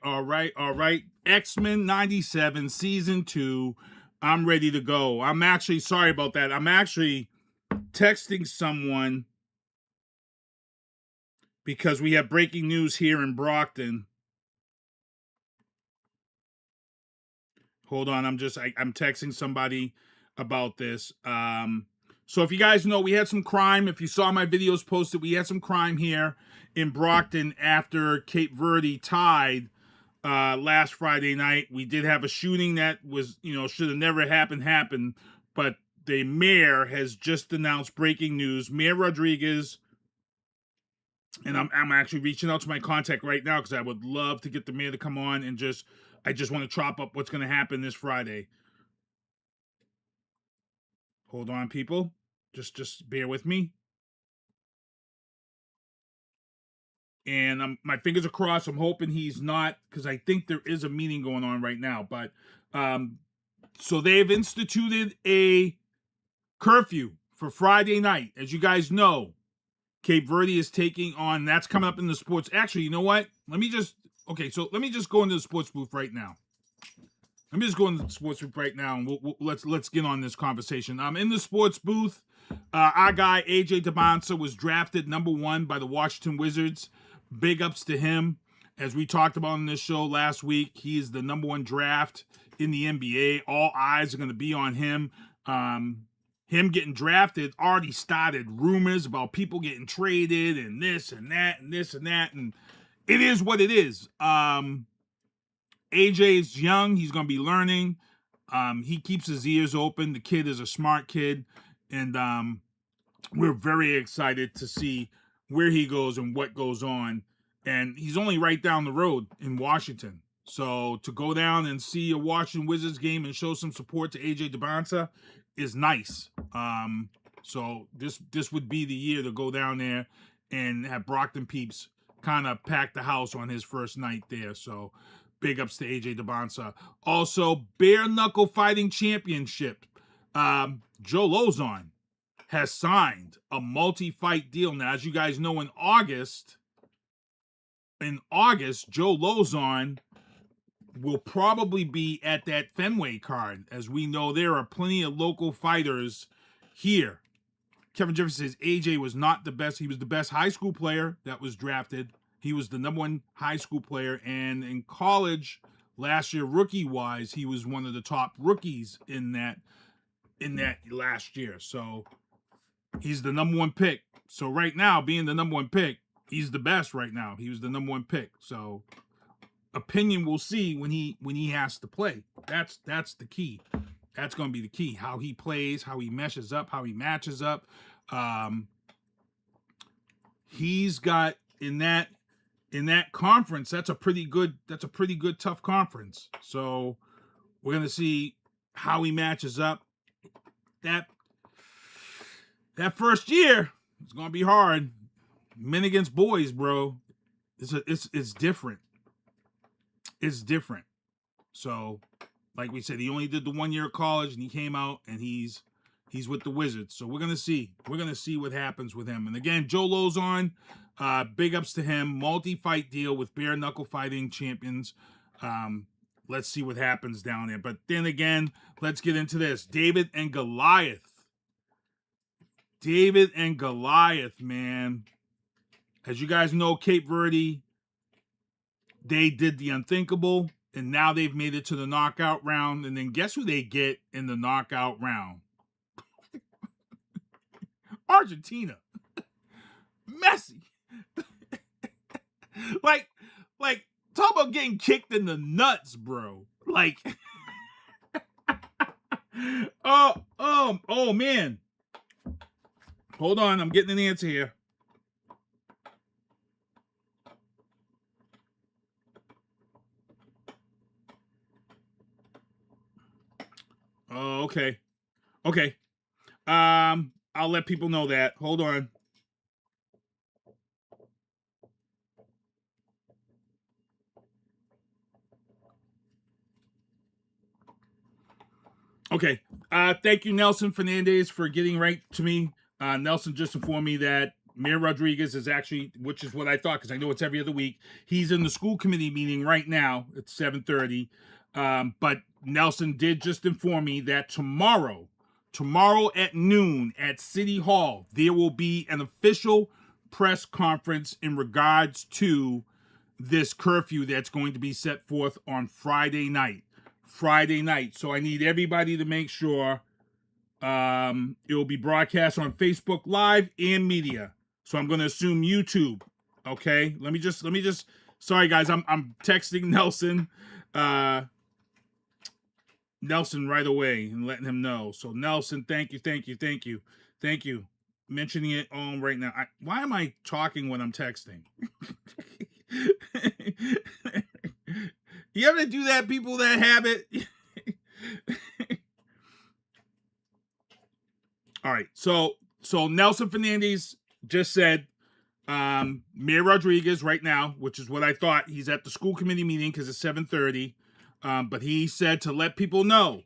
All right. X-Men 97 Season 2. I'm ready to go. I'm actually, sorry about that. I'm actually texting someone because we have breaking news here in Brockton. Hold on, I'm texting somebody about this. So if you guys know, we had some crime. If you saw my videos posted, we had some crime here in Brockton after Cape Verde tied last Friday night. We did have a shooting that was, should have never happened, but the mayor has just announced breaking news. Mayor Rodriguez, and I'm actually reaching out to my contact right now because I would love to get the mayor to come on and I just want to chop up what's going to happen this Friday. Hold on, people. Just bear with me. And my fingers are crossed. I'm hoping he's not, because I think there is a meeting going on right now. But so they've instituted a curfew for Friday night. As you guys know, Cape Verde is taking on, that's coming up in the sports. Actually, you know what? Let me just go into the sports booth right now. Let me just go into the sports booth right now, and let's get on this conversation. In the sports booth, our guy AJ Dybantsa was drafted #1 by the Washington Wizards. Big ups to him. As we talked about on this show last week, he is the #1 draft in the NBA. All eyes are going to be on him. Him getting drafted already started rumors about people getting traded and this and that and this and that. And it is what it is. AJ is young. He's going to be learning. He keeps his ears open. The kid is a smart kid. And we're very excited to see where he goes and what goes on. And he's only right down the road in Washington. So to go down and see a Washington Wizards game and show some support to AJ Dybantsa is nice. So this would be the year to go down there and have Brockton peeps kind of pack the house on his first night there. So big ups to AJ Dybantsa. Also, bare knuckle fighting championship. Joe Lauzon has signed a multi-fight deal. Now, as you guys know, in August, Joe Lauzon will probably be at that Fenway card. As we know, there are plenty of local fighters here. Kevin Jefferson says AJ was not the best. He was the best high school player that was drafted. He was the #1 high school player. And in college, last year, rookie-wise, he was one of the top rookies in that last year. So he's the #1 pick. So right now, being the #1 pick, he's the best right now. He was the #1 pick. So opinion we'll see when he has to play. That's the key. That's going to be the key. How he plays, how he meshes up, how he matches up. He's got in that conference, that's a pretty good tough conference. So we're going to see how he matches up. That first year, it's going to be hard. Men against boys, bro. It's different. It's different. So, like we said, he only did the 1 year of college, and he came out, and he's with the Wizards. So we're gonna see. We're gonna see what happens with him. And again, Joe Lauzon, big ups to him. Multi-fight deal with bare knuckle fighting champions. Let's see what happens down there. But then again, let's get into this. David and Goliath. David and Goliath, man. As you guys know, Cape Verde, they did the unthinkable, and now they've made it to the knockout round. And then guess who they get in the knockout round? Argentina. Messi. like, talk about getting kicked in the nuts, bro. Like, oh, man. Hold on, I'm getting an answer here. Oh, okay. Okay. I'll let people know that. Hold on. Okay. Thank you, Nelson Fernandez, for getting right to me. Nelson just informed me that Mayor Rodriguez is actually, which is what I thought, because I know it's every other week. He's in the school committee meeting right now at 7:30. But Nelson did just inform me that tomorrow at noon at City Hall, there will be an official press conference in regards to this curfew that's going to be set forth on Friday night. So I need everybody to make sure it will be broadcast on Facebook Live and media. So I'm going to assume YouTube. Okay. Let me just, sorry guys, I'm texting Nelson, right away and letting him know. So Nelson, thank you. Mentioning it on right now. Why am I talking when I'm texting? You ever do that, people that have it? All right. So Nelson Fernandez just said Mayor Rodriguez right now, which is what I thought. He's at the school committee meeting because it's 7:30. But he said to let people know,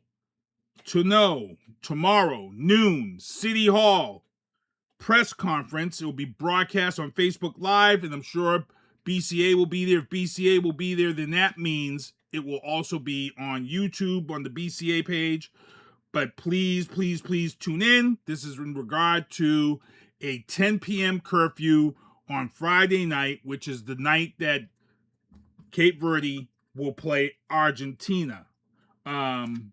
tomorrow, noon, City Hall, press conference. It will be broadcast on Facebook Live, and I'm sure BCA will be there. If BCA will be there, then that means it will also be on YouTube on the BCA page. But please, please, please tune in. This is in regard to a 10 p.m. curfew on Friday night, which is the night that Cape Verde will play Argentina. And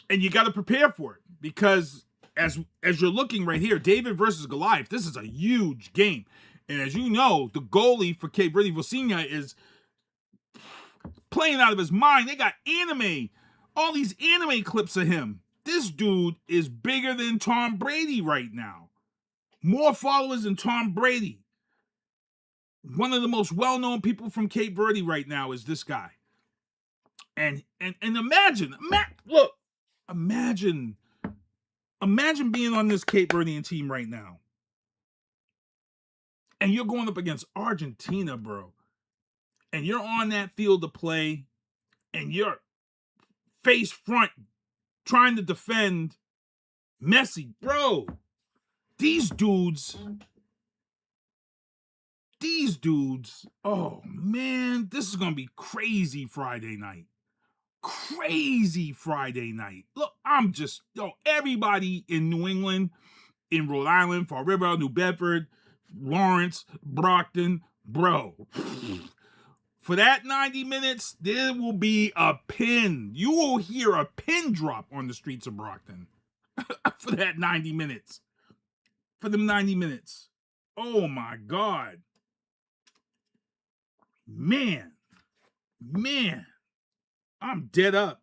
you got to prepare for it, because as you're looking right here, David versus Goliath, this is a huge game. And as you know, the goalie for Cape Verde, Vilsinha, is playing out of his mind. They got all these anime clips of him. This dude is bigger than Tom Brady right now. More followers than Tom Brady. One of the most well-known people from Cape Verde right now is this guy. And imagine being on this Cape Verdean team right now. And you're going up against Argentina, bro. And you're on that field to play, and you're face front trying to defend Messi. Bro, these dudes, oh man, this is going to be crazy Friday night. Crazy Friday night. Look, everybody in New England, in Rhode Island, Fall River, New Bedford, Lawrence, Brockton, bro. For that 90 minutes, there will be a pin. You will hear a pin drop on the streets of Brockton for that 90 minutes. For them 90 minutes. Oh my God. Man. I'm dead up.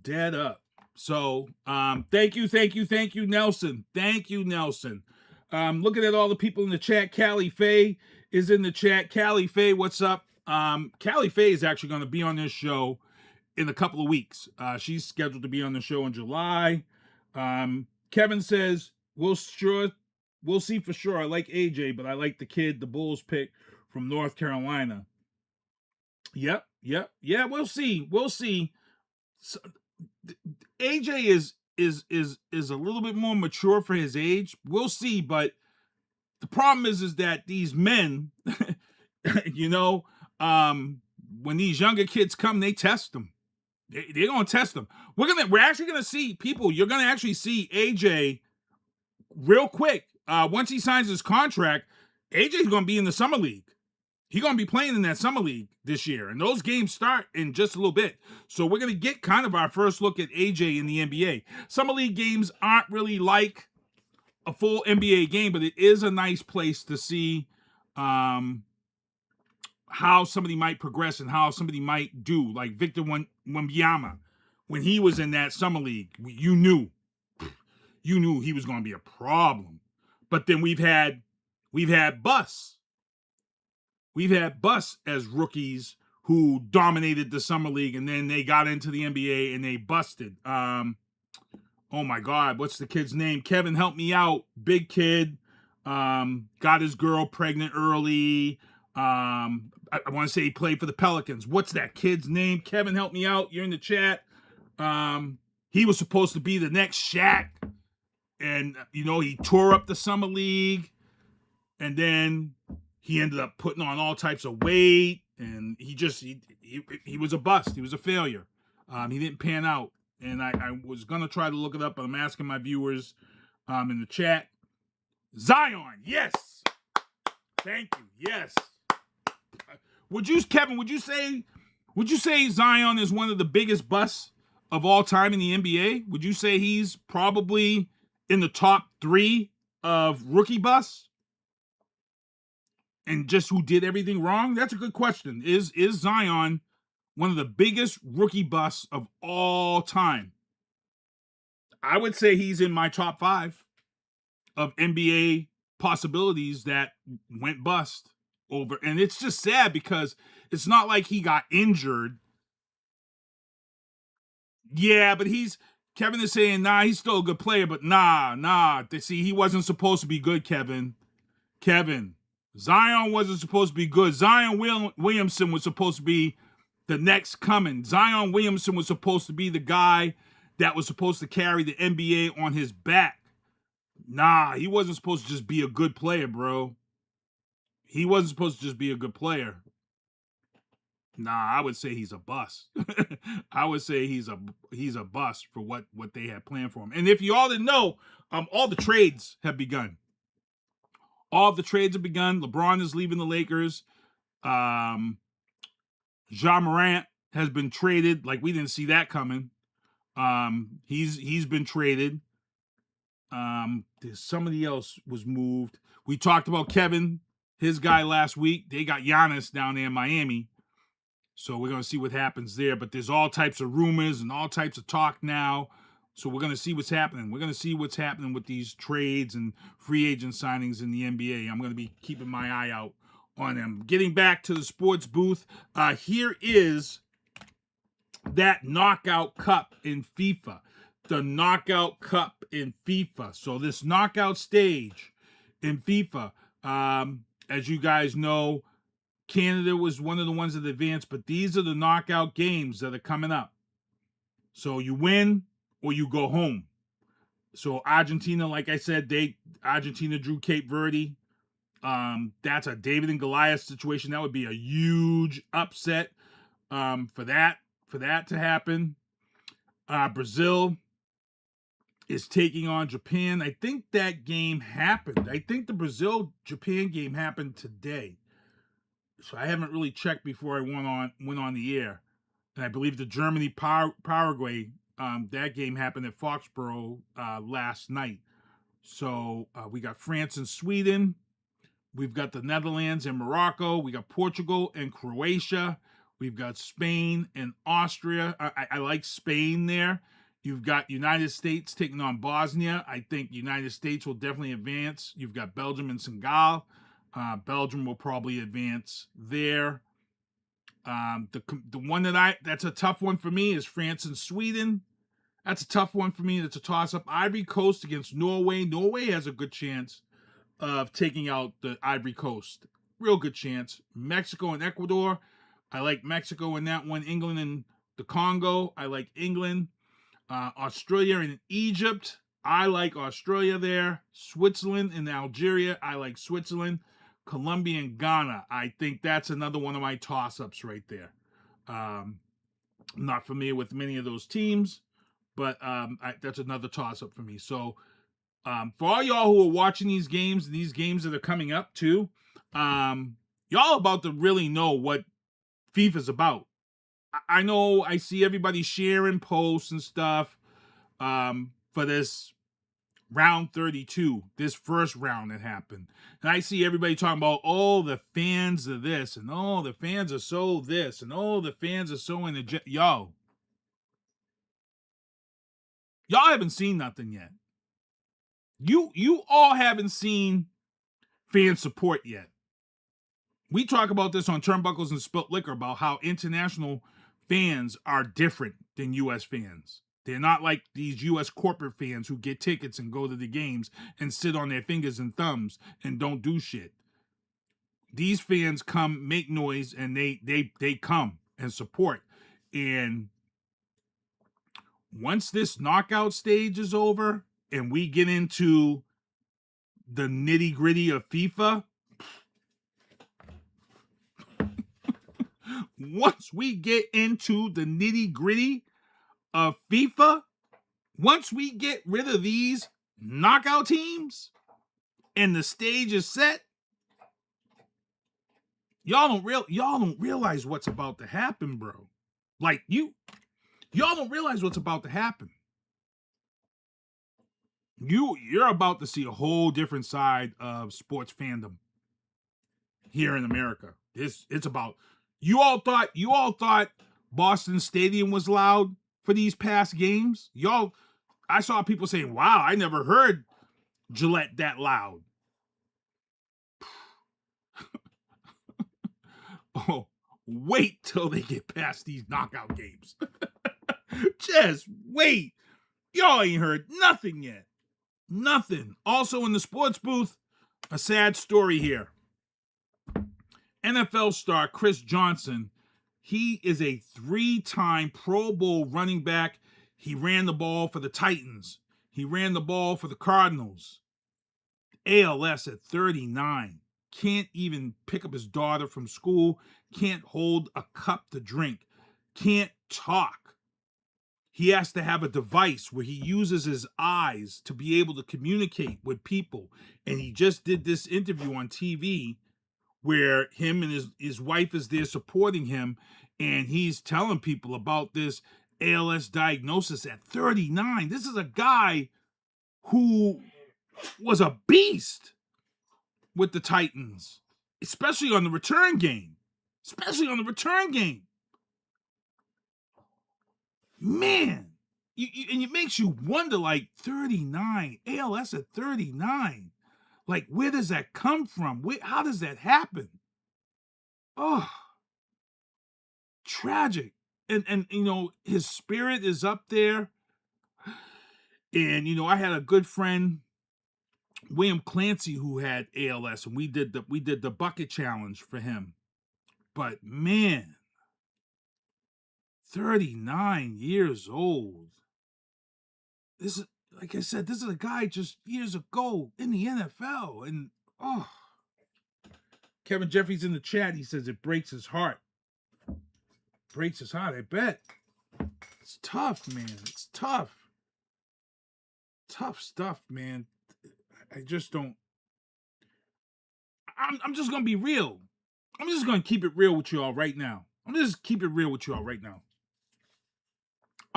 Dead up. So, thank you, Nelson. Thank you, Nelson. Looking at all the people in the chat. Callie Faye is in the chat. Callie Faye, what's up? Callie Faye is actually going to be on this show in a couple of weeks. She's scheduled to be on the show in July. Kevin says, we'll see for sure. I like AJ, but I like the kid, the Bulls pick from North Carolina. Yep. Yeah, we'll see. So, AJ is a little bit more mature for his age. We'll see, but the problem is that these men, when these younger kids come, they test them. They're gonna test them. We're actually gonna see people. You're gonna actually see AJ real quick. Once he signs his contract, AJ's gonna be in the summer league. He's going to be playing in that summer league this year, and those games start in just a little bit. So we're going to get kind of our first look at AJ in the NBA. Summer league games aren't really like a full NBA game, but it is a nice place to see how somebody might progress and how somebody might do. Like Victor Wembanyama, when he was in that summer league, you knew he was going to be a problem. But then we've had busts. We've had busts as rookies who dominated the summer league, and then they got into the NBA and they busted. Oh my God, what's the kid's name? Kevin, help me out. Big kid, got his girl pregnant early. I want to say he played for the Pelicans. What's that kid's name? Kevin, help me out. You're in the chat. He was supposed to be the next Shaq, and he tore up the summer league, and then he ended up putting on all types of weight, and he was a bust. He was a failure. He didn't pan out. And I was going to try to look it up, but I'm asking my viewers in the chat. Zion, yes. Thank you, yes. Kevin, would you say Zion is one of the biggest busts of all time in the NBA? Would you say he's probably in the top 3 of rookie busts? And just who did everything wrong? That's a good question. Is Zion one of the biggest rookie busts of all time? I would say he's in my top 5 of NBA possibilities that went bust over. And it's just sad because it's not like he got injured. Yeah, but Kevin is saying, nah, he's still a good player, but nah. See, he wasn't supposed to be good, Kevin. Zion wasn't supposed to be good. Zion Williamson was supposed to be the next coming. Zion Williamson was supposed to be the guy that was supposed to carry the NBA on his back. Nah, he wasn't supposed to just be a good player, bro. He wasn't supposed to just be a good player. Nah, I would say he's a bust. I would say he's a bust for what they had planned for him. And if you all didn't know, all the trades have begun. All of the trades have begun. LeBron is leaving the Lakers. Ja Morant has been traded. Like, we didn't see that coming. He's been traded. Somebody else was moved. We talked about Kevin, his guy last week. They got Giannis down there in Miami. So we're going to see what happens there. But there's all types of rumors and all types of talk now. So we're going to see what's happening. We're going to see what's happening with these trades and free agent signings in the NBA. I'm going to be keeping my eye out on them. Getting back to the sports booth, here is that knockout cup in FIFA. The knockout cup in FIFA. So this knockout stage in FIFA, as you guys know, Canada was one of the ones that advanced, but these are the knockout games that are coming up. So you win or you go home. So Argentina, like I said, Argentina drew Cape Verde. That's a David and Goliath situation. That would be a huge upset for that to happen. Brazil is taking on Japan. I think that game happened. I think the Brazil-Japan game happened today. So I haven't really checked before I went on the air. And I believe the Germany-Paraguay, that game happened at Foxborough last night. So we got France and Sweden. We've got the Netherlands and Morocco. We got Portugal and Croatia. We've got Spain and Austria. I like Spain there. You've got United States taking on Bosnia. I think United States will definitely advance. You've got Belgium and Senegal. Belgium will probably advance there. The one that's a tough one for me is France and Sweden. That's a tough one for me. That's a toss-up. Ivory Coast against Norway. Norway has a good chance of taking out the Ivory Coast. Real good chance. Mexico and Ecuador. I like Mexico in that one. England and the Congo. I like England. Australia and Egypt. I like Australia there. Switzerland and Algeria. I like Switzerland. Colombia and Ghana. I think that's another one of my toss-ups right there. I'm not familiar with many of those teams, but that's another toss-up for me. So for all y'all who are watching these games and these games that are coming up too, y'all about to really know what FIFA's about. I know I see everybody sharing posts and stuff for this round 32, this first round that happened. And I see everybody talking about, oh, the fans are this, and oh, the fans are so this, and oh, the fans are so in the y'all haven't seen nothing yet. You all haven't seen fan support yet. We talk about this on Turnbuckles and Spilt Liquor about how international fans are different than U.S. fans. They're not like these U.S. corporate fans who get tickets and go to the games and sit on their fingers and thumbs and don't do shit. These fans come, make noise, and they come and support. And once this knockout stage is over and we get into the nitty-gritty of FIFA, once we get into the nitty-gritty of FIFA, once we get rid of these knockout teams and the stage is set, y'all don't realize what's about to happen, bro. Like y'all don't realize what's about to happen. You're about to see a whole different side of sports fandom here in America. It's about you all thought Boston Stadium was loud for these past games. I saw people saying, wow, I never heard Gillette that loud. Oh, wait till they get past these knockout games. Just wait. Y'all ain't heard nothing yet. Nothing. Also in the sports booth, a sad story here. NFL star Chris Johnson, he is a 3-time Pro Bowl running back. He ran the ball for the Titans. He ran the ball for the Cardinals. ALS at 39. Can't even pick up his daughter from school. Can't hold a cup to drink. Can't talk. He has to have a device where he uses his eyes to be able to communicate with people. And he just did this interview on TV where him and his wife is there supporting him, and he's telling people about this ALS diagnosis at 39. This is a guy who was a beast with the Titans, especially on the return game. Man, and it makes you wonder, like, 39, ALS at 39. Like, where does that come from? How does that happen? Oh, tragic. And you know, his spirit is up there. And, you know, I had a good friend, William Clancy, who had ALS, and we did the bucket challenge for him. But man, 39 years old. This is, like I said, this is a guy just years ago in the NFL. And Kevin Jeffries in the chat, he says it breaks his heart. Breaks his heart, I bet. It's tough, man. It's tough. Tough stuff, man. I just don't. I'm just gonna be real. I'm just gonna keep it real with you all right now. I'm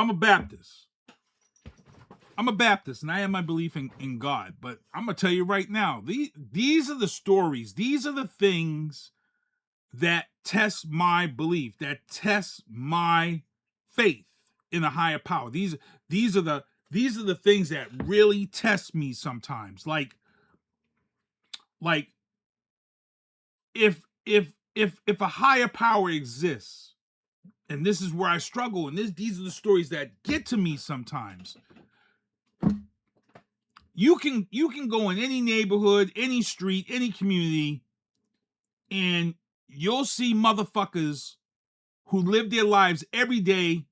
a Baptist. And I have my belief in God. But I'm gonna tell you right now, these are the stories. These are the things that test my belief, that test my faith in a higher power. These are the things that really test me sometimes. Like if a higher power exists, and this is where I struggle, and these are the stories that get to me sometimes. You can go in any neighborhood, any street, any community, and you'll see motherfuckers who live their lives every day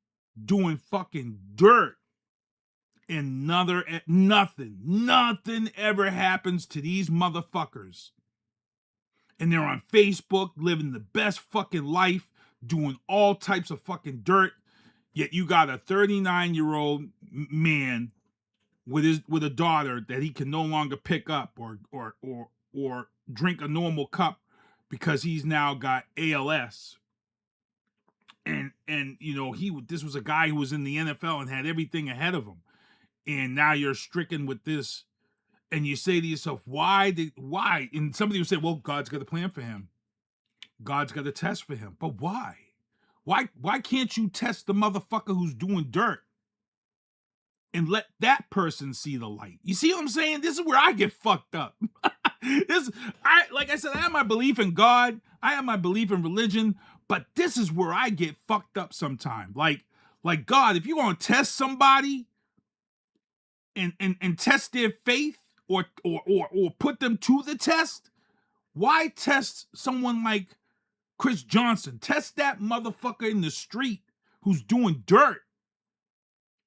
doing fucking dirt. And nothing ever happens to these motherfuckers. And they're on Facebook living the best fucking life, doing all types of fucking dirt. Yet you got a 39-year-old man with a daughter that he can no longer pick up or drink a normal cup because he's now got ALS. And you know, this was a guy who was in the NFL and had everything ahead of him. And now you're stricken with this, and you say to yourself, why? And somebody would say, well, God's got a plan for him. God's got a test for him. But why? Why can't you test the motherfucker who's doing dirt and let that person see the light? You see what I'm saying? This is where I get fucked up. Like I said, I have my belief in God. I have my belief in religion, but this is where I get fucked up sometimes. Like God, if you want to test somebody and test their faith or put them to the test, why test someone like Chris Johnson? Test that motherfucker in the street who's doing dirt.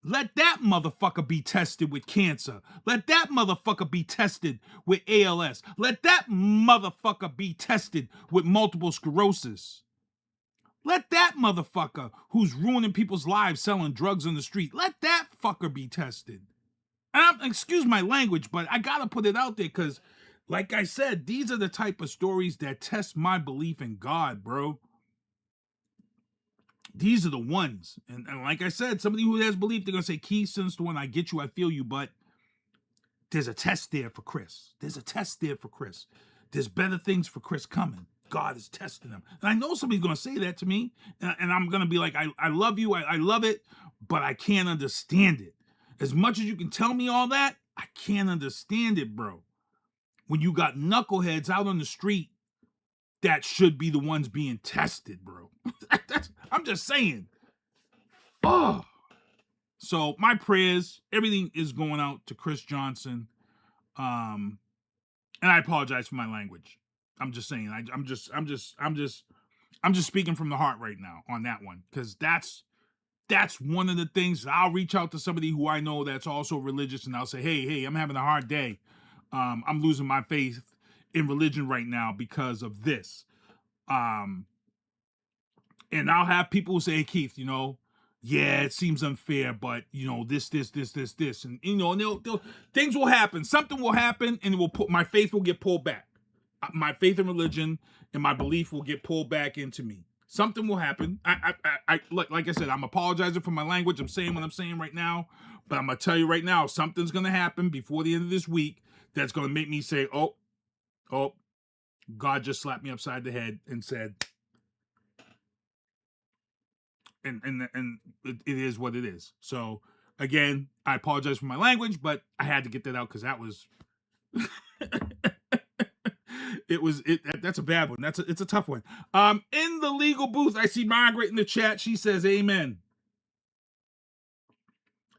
Let that motherfucker be tested with cancer. Let that motherfucker be tested with ALS. Let that motherfucker be tested with multiple sclerosis. Let that motherfucker who's ruining people's lives selling drugs on the street, let that fucker be tested. Excuse my language, but I gotta put it out there because, like I said, these are the type of stories that test my belief in God, bro. These are the ones. And like I said, somebody who has belief, they're going to say, Keith, since the one, I get you, I feel you, but there's a test there for Chris. There's better things for Chris coming. God is testing him. And I know somebody's going to say that to me, and I'm going to be like, I love you, I love it, but I can't understand it. As much as you can tell me all that, I can't understand it, bro. When you got knuckleheads out on the street that should be the ones being tested, bro. I'm just saying. Oh, So my prayers, everything is going out to Chris Johnson. And I apologize for my language. I'm just saying. I'm just speaking from the heart right now on that one, because that's one of the things. I'll reach out to somebody who I know that's also religious, and I'll say, hey, I'm having a hard day. I'm losing my faith in religion right now because of this. And I'll have people who say, hey, Keith, yeah, it seems unfair, but this, and and things will happen. Something will happen, and my faith will get pulled back. My faith in religion and my belief will get pulled back into me. Something will happen. I like I said, I'm apologizing for my language. I'm saying what I'm saying right now, but I'm gonna tell you right now, something's gonna happen before the end of this week that's gonna make me say, oh, God just slapped me upside the head and said, and it is what it is. So again, I apologize for my language, but I had to get that out because that was that's a bad one. It's a tough one. In the legal booth, I see Margaret in the chat. She says amen.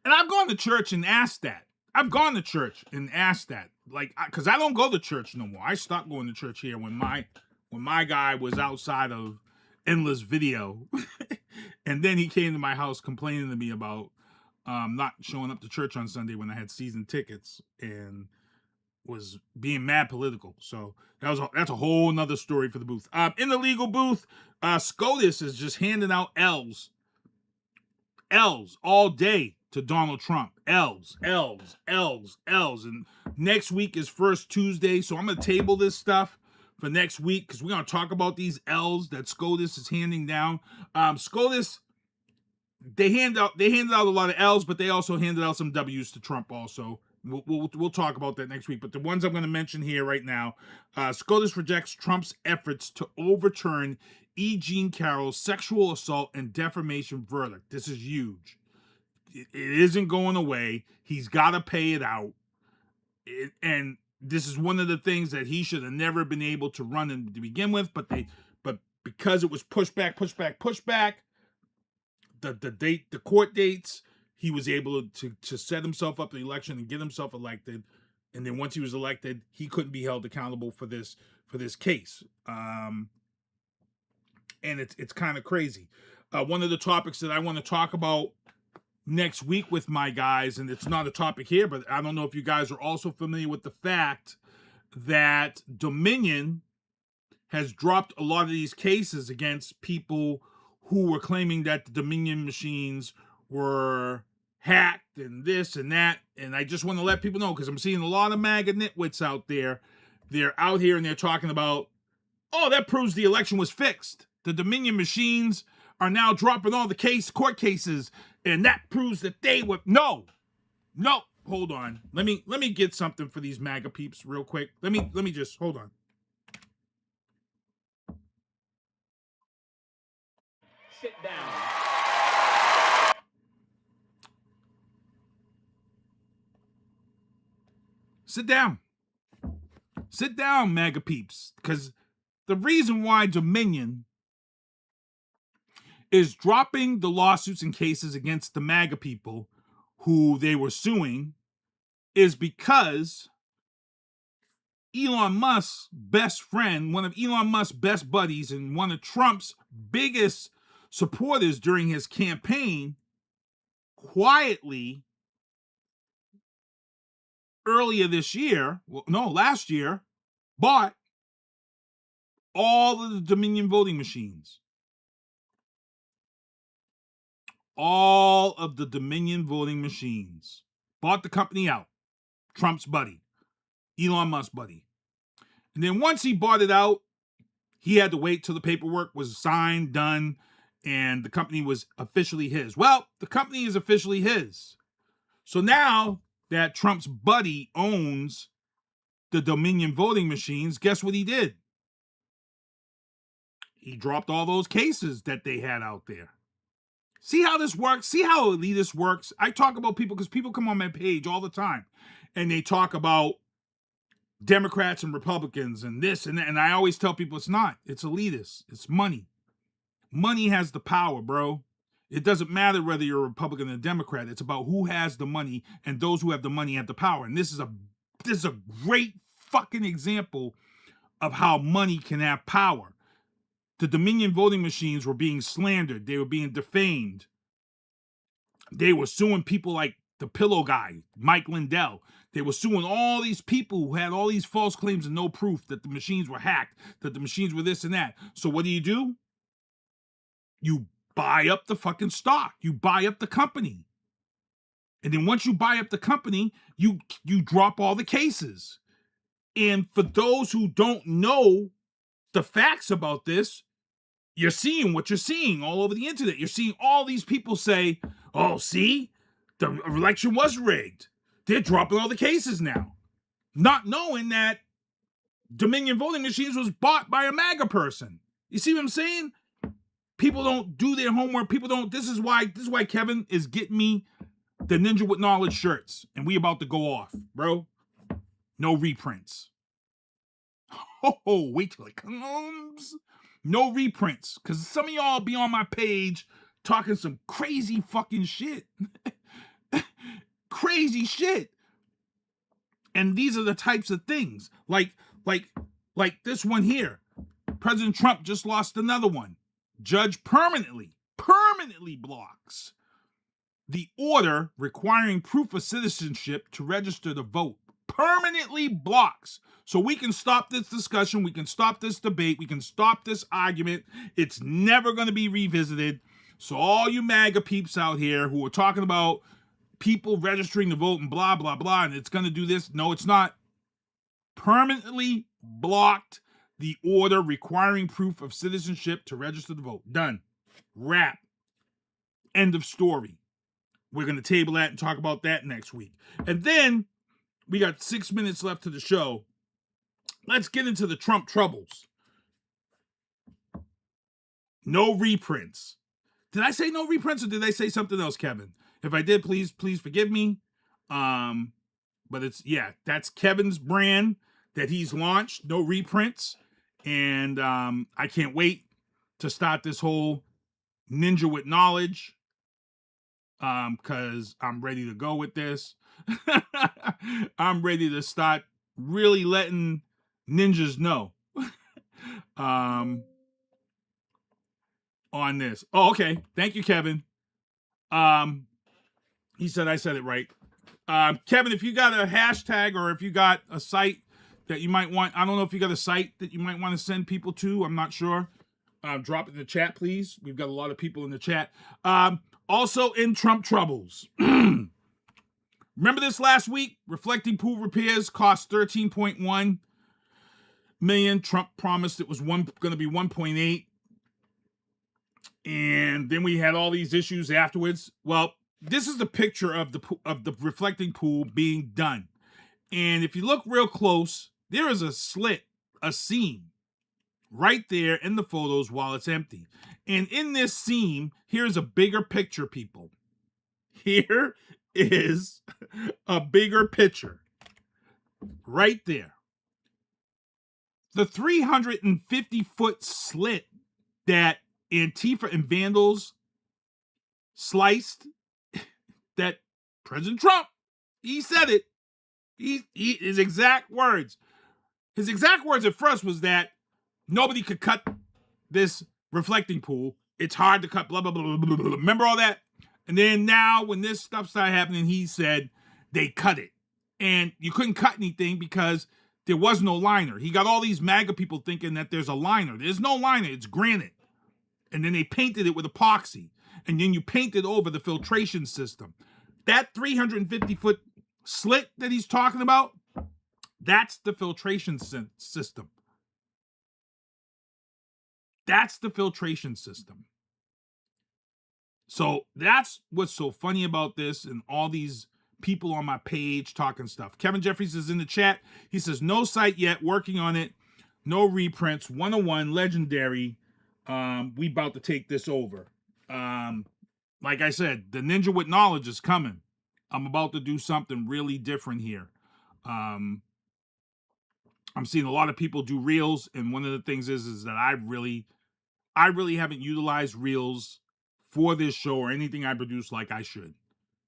And I've gone to church and asked that. Like, because I don't go to church no more. I stopped going to church here when my guy was outside of Endless Video. And then he came to my house complaining to me about not showing up to church on Sunday when I had season tickets and was being mad political. So that's a whole nother story for the booth. In the legal booth, SCOTUS is just handing out L's all day to Donald Trump. L's. And next week is First Tuesday, so I'm going to table this stuff for next week because we're going to talk about these L's that SCOTUS is handing down. SCOTUS, they handed out a lot of L's, but they also handed out some W's to Trump also. We'll talk about that next week. But the ones I'm going to mention here right now, SCOTUS rejects Trump's efforts to overturn E. Jean Carroll's sexual assault and defamation verdict. This is huge. It isn't going away. He's got to pay it out. And this is one of the things that he should have never been able to run in to begin with. But because it was pushed back, the court dates, he was able to set himself up the election and get himself elected. And then once he was elected, he couldn't be held accountable for this case. And it's kind of crazy. One of the topics that I want to talk about next week with my guys, and it's not a topic here, but I don't know if you guys are also familiar with the fact that Dominion has dropped a lot of these cases against people who were claiming that the Dominion machines were hacked and this and that. And I just want to let people know, because I'm seeing a lot of MAGA nitwits out there. They're out here and they're talking about, oh, that proves the election was fixed. The Dominion machines are now dropping all the court cases, and that proves that they were... No, hold on. Let me get something for these MAGA peeps real quick. Let me just hold on. Sit down. Sit down, MAGA peeps, because the reason why Dominion is dropping the lawsuits and cases against the MAGA people who they were suing is because Elon Musk's best friend, one of Elon Musk's best buddies, and one of Trump's biggest supporters during his campaign, quietly last year, bought all of the Dominion voting machines. All of the Dominion voting machines. Bought the company out. Trump's buddy. Elon Musk's buddy. And then once he bought it out, he had to wait till the paperwork was signed, done, and the company was officially his. Well, the company is officially his. So now that Trump's buddy owns the Dominion voting machines, guess what he did? He dropped all those cases that they had out there. See how this works? See how elitist works? I talk about people because people come on my page all the time and they talk about Democrats and Republicans and this and that. And I always tell people it's not. It's elitist. It's money. Money has the power, bro. It doesn't matter whether you're a Republican or a Democrat. It's about who has the money, and those who have the money have the power. And this is a great fucking example of how money can have power. The Dominion voting machines were being slandered. They were being defamed. They were suing people like the pillow guy, Mike Lindell. They were suing all these people who had all these false claims and no proof that the machines were hacked, that the machines were this and that. So what do? You buy up the fucking stock. You buy up the company. And then once you buy up the company, you drop all the cases. And for those who don't know the facts about this, you're seeing what you're seeing all over the internet. You're seeing all these people say, oh, see, the election was rigged. They're dropping all the cases now. Not knowing that Dominion voting machines was bought by a MAGA person. You see what I'm saying? People don't do their homework. People don't. This is why Kevin is getting me the Ninja with Knowledge shirts. And we about to go off, bro. No reprints. Oh, wait till it comes. No reprints. Because some of y'all be on my page talking some crazy fucking shit. Crazy shit. And these are the types of things. Like this one here. President Trump just lost another one. Judge permanently blocks the order requiring proof of citizenship to register to vote. Permanently blocks. So we can stop this discussion. We can stop this debate. We can stop this argument. It's never going to be revisited. So all you MAGA peeps out here who are talking about people registering to vote and blah, blah, blah, and it's going to do this. No, it's not. Permanently blocked the order requiring proof of citizenship to register to vote. Done. Wrap. End of story. We're going to table that and talk about that next week. And then we got 6 minutes left to the show. Let's get into the Trump troubles. No reprints. Did I say no reprints or did I say something else, Kevin? If I did, please forgive me. But that's Kevin's brand that he's launched. No reprints. And I can't wait to start this whole Ninja with Knowledge. Because I'm ready to go with this. I'm ready to start really letting ninjas know on this. Oh, okay. Thank you, Kevin. He said I said it right. Kevin, if you got a hashtag or if you got a site that you might want, I don't know if you got a site that you might want to send people to. I'm not sure. Drop it in the chat, please. We've got a lot of people in the chat. Also in Trump troubles. Remember this last week? Reflecting pool repairs cost $13.1 million. Trump promised it was going to be 1.8. And then we had all these issues afterwards. Well, this is the picture of the reflecting pool being done. And if you look real close, there is a slit, a seam right there in the photos while it's empty. And in this seam, here's a bigger picture, people. Here is a bigger picture right there. The 350-foot slit that Antifa and vandals sliced, that President Trump, he said it. His exact words. His exact words at first was that nobody could cut this reflecting pool. It's hard to cut, blah, blah, blah, blah, blah, blah. Remember all that? And then now when this stuff started happening, he said they cut it. And you couldn't cut anything because there was no liner. He got all these MAGA people thinking that there's a liner. There's no liner. It's granite. And then they painted it with epoxy. And then you painted over the filtration system. That 350-foot slit that he's talking about, that's the filtration system. That's the filtration system. So that's what's so funny about this and all these people on my page talking stuff. Kevin Jeffries is in the chat. He says, no site yet, working on it. No reprints, 101, legendary. We about to take this over. Like I said, the Ninja with Knowledge is coming. I'm about to do something really different here. I'm seeing a lot of people do reels, and one of the things is that I really haven't utilized reels for this show or anything I produce like I should.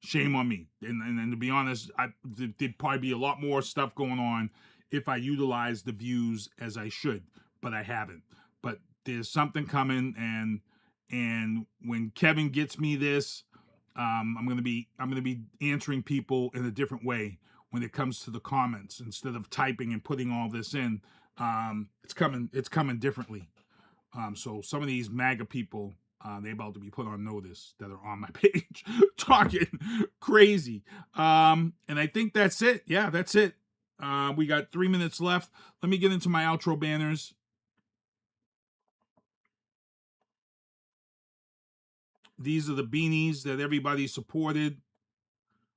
Shame on me. And to be honest, there'd probably be a lot more stuff going on if I utilized the views as I should, but I haven't. But there's something coming, and when Kevin gets me this, I'm gonna be answering people in a different way when it comes to the comments. Instead of typing and putting all this in, it's coming differently. So some of these MAGA people, they're about to be put on notice that are on my page talking crazy. And I think that's it. Yeah, that's it. We got 3 minutes left. Let me get into my outro banners. These are the beanies that everybody supported.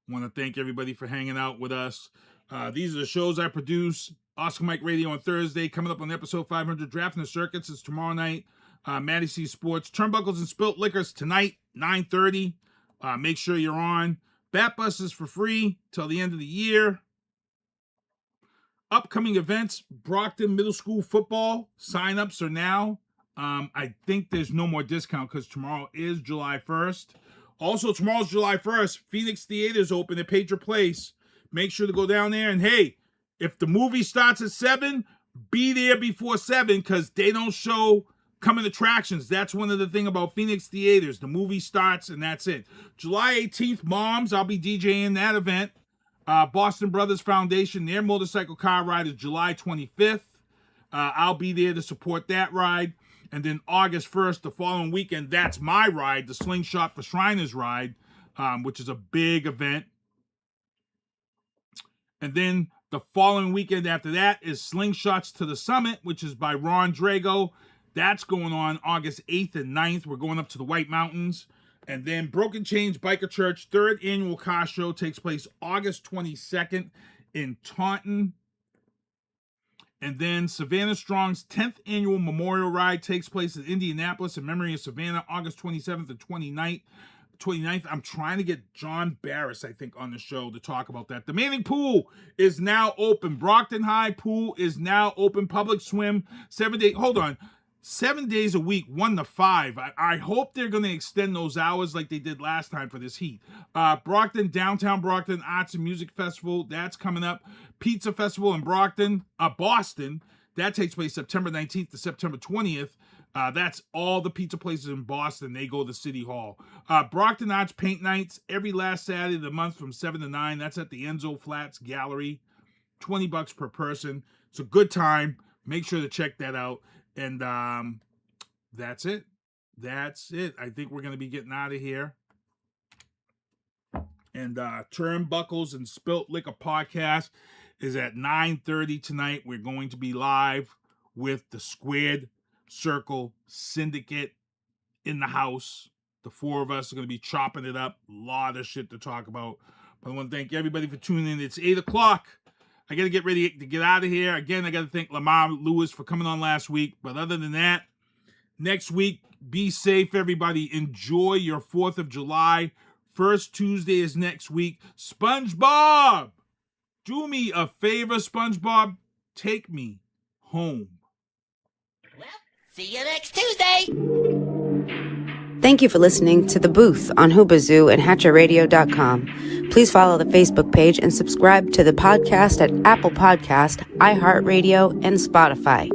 Want to thank everybody for hanging out with us. These are the shows I produce. Oscar Mike Radio on Thursday. Coming up on episode 500, Drafting the Circuits is tomorrow night. Maddie C Sports. Turnbuckles and Spilt Liquors tonight, 9:30. Make sure you're on. Bat Bus is for free till the end of the year. Upcoming events, Brockton Middle School football. Sign-ups are now. I think there's no more discount because tomorrow is July 1st. Also, tomorrow's July 1st. Phoenix Theater's open at Patriot Place. Make sure to go down there. And hey, if the movie starts at 7, be there before 7 because they don't show coming attractions. That's one of the things about Phoenix Theaters. The movie starts and that's it. July 18th, Moms. I'll be DJing that event. Boston Brothers Foundation, their motorcycle car ride is July 25th. I'll be there to support that ride. And then August 1st, the following weekend, that's my ride, the Slingshot for Shriners ride, which is a big event. And then the following weekend after that is Slingshots to the Summit, which is by Ron Drago. That's going on August 8th and 9th. We're going up to the White Mountains. And then Broken Chains Biker Church, 3rd annual car show takes place August 22nd in Taunton. And then Savannah Strong's 10th annual memorial ride takes place in Indianapolis in memory of Savannah, August 27th and 29th. I'm trying to get John Barris, I think, on the show to talk about that. The Manning Pool is now open. Brockton High Pool is now open. Public swim, 7 days. Hold on. 7 days a week, 1 to 5. I hope they're going to extend those hours like they did last time for this heat. Brockton, Downtown Brockton Arts and Music Festival, that's coming up. Pizza Festival in Brockton, Boston, that takes place September 19th to September 20th. That's all the pizza places in Boston. They go to City Hall. Brockton Arts Paint Nights, every last Saturday of the month from 7 to 9. That's at the Enzo Flats Gallery. $20 per person. It's a good time. Make sure to check that out. And that's it. That's it. I think we're going to be getting out of here. And Turnbuckles and Spilt Liquor podcast is at 9:30 tonight. We're going to be live with the Squared Circle Syndicate in the house. The 4 of us are going to be chopping it up. A lot of shit to talk about. But I want to thank everybody for tuning in. It's 8 o'clock. I got to get ready to get out of here. Again, I got to thank Lamarr Lewis for coming on last week. But other than that, next week, be safe, everybody. Enjoy your 4th of July. First Tuesday is next week. SpongeBob! Do me a favor, SpongeBob. Take me home. Well, see you next Tuesday. Thank you for listening to The Booth on Hoobazoo and HatcherRadio.com. Please follow the Facebook page and subscribe to the podcast at Apple Podcast, iHeartRadio, and Spotify.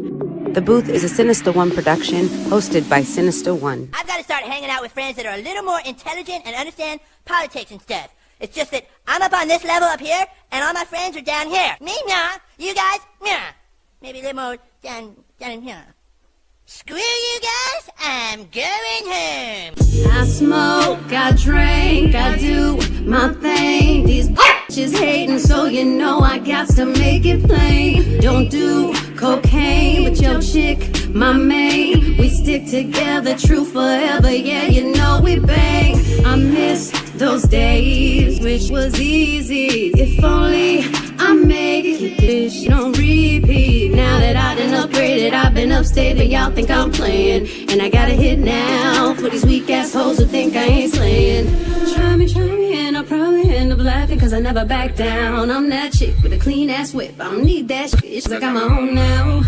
The Booth is a Sinister One production hosted by Sinister One. I've got to start hanging out with friends that are a little more intelligent and understand politics and stuff. It's just that I'm up on this level up here, and all my friends are down here. Me, nah. You guys, nah. Maybe a little more down in here. Screw you guys, I'm going home. I smoke, I drink, I do my thing. These bitches hating, so you know I got to make it plain. Don't do cocaine with your chick, my main. We stick together, true forever, yeah, you know we bang. I miss those days, which was easy. If only I make it, bitch, don't repeat. Now that I done upgraded, I've been upstate, but y'all think I'm playing. And I got a hit now for these weak assholes who think I ain't slaying. Try me, and I'll probably end up laughing, cause I never back down. I'm that chick with a clean ass whip, I don't need that shit, I got my own now.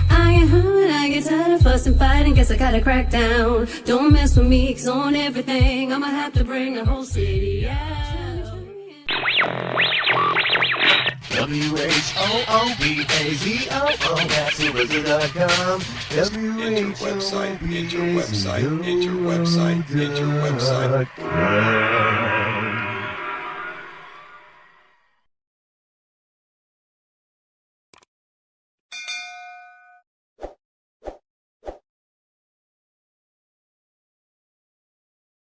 I I get hurt, I get tired of fussing, fighting, guess I gotta crack down. Don't mess with me, 'cause on everything I'ma have to bring the whole city out. WHOOBAZOO, that's whoobazoo.com. Enter website, enter website, enter website, enter website.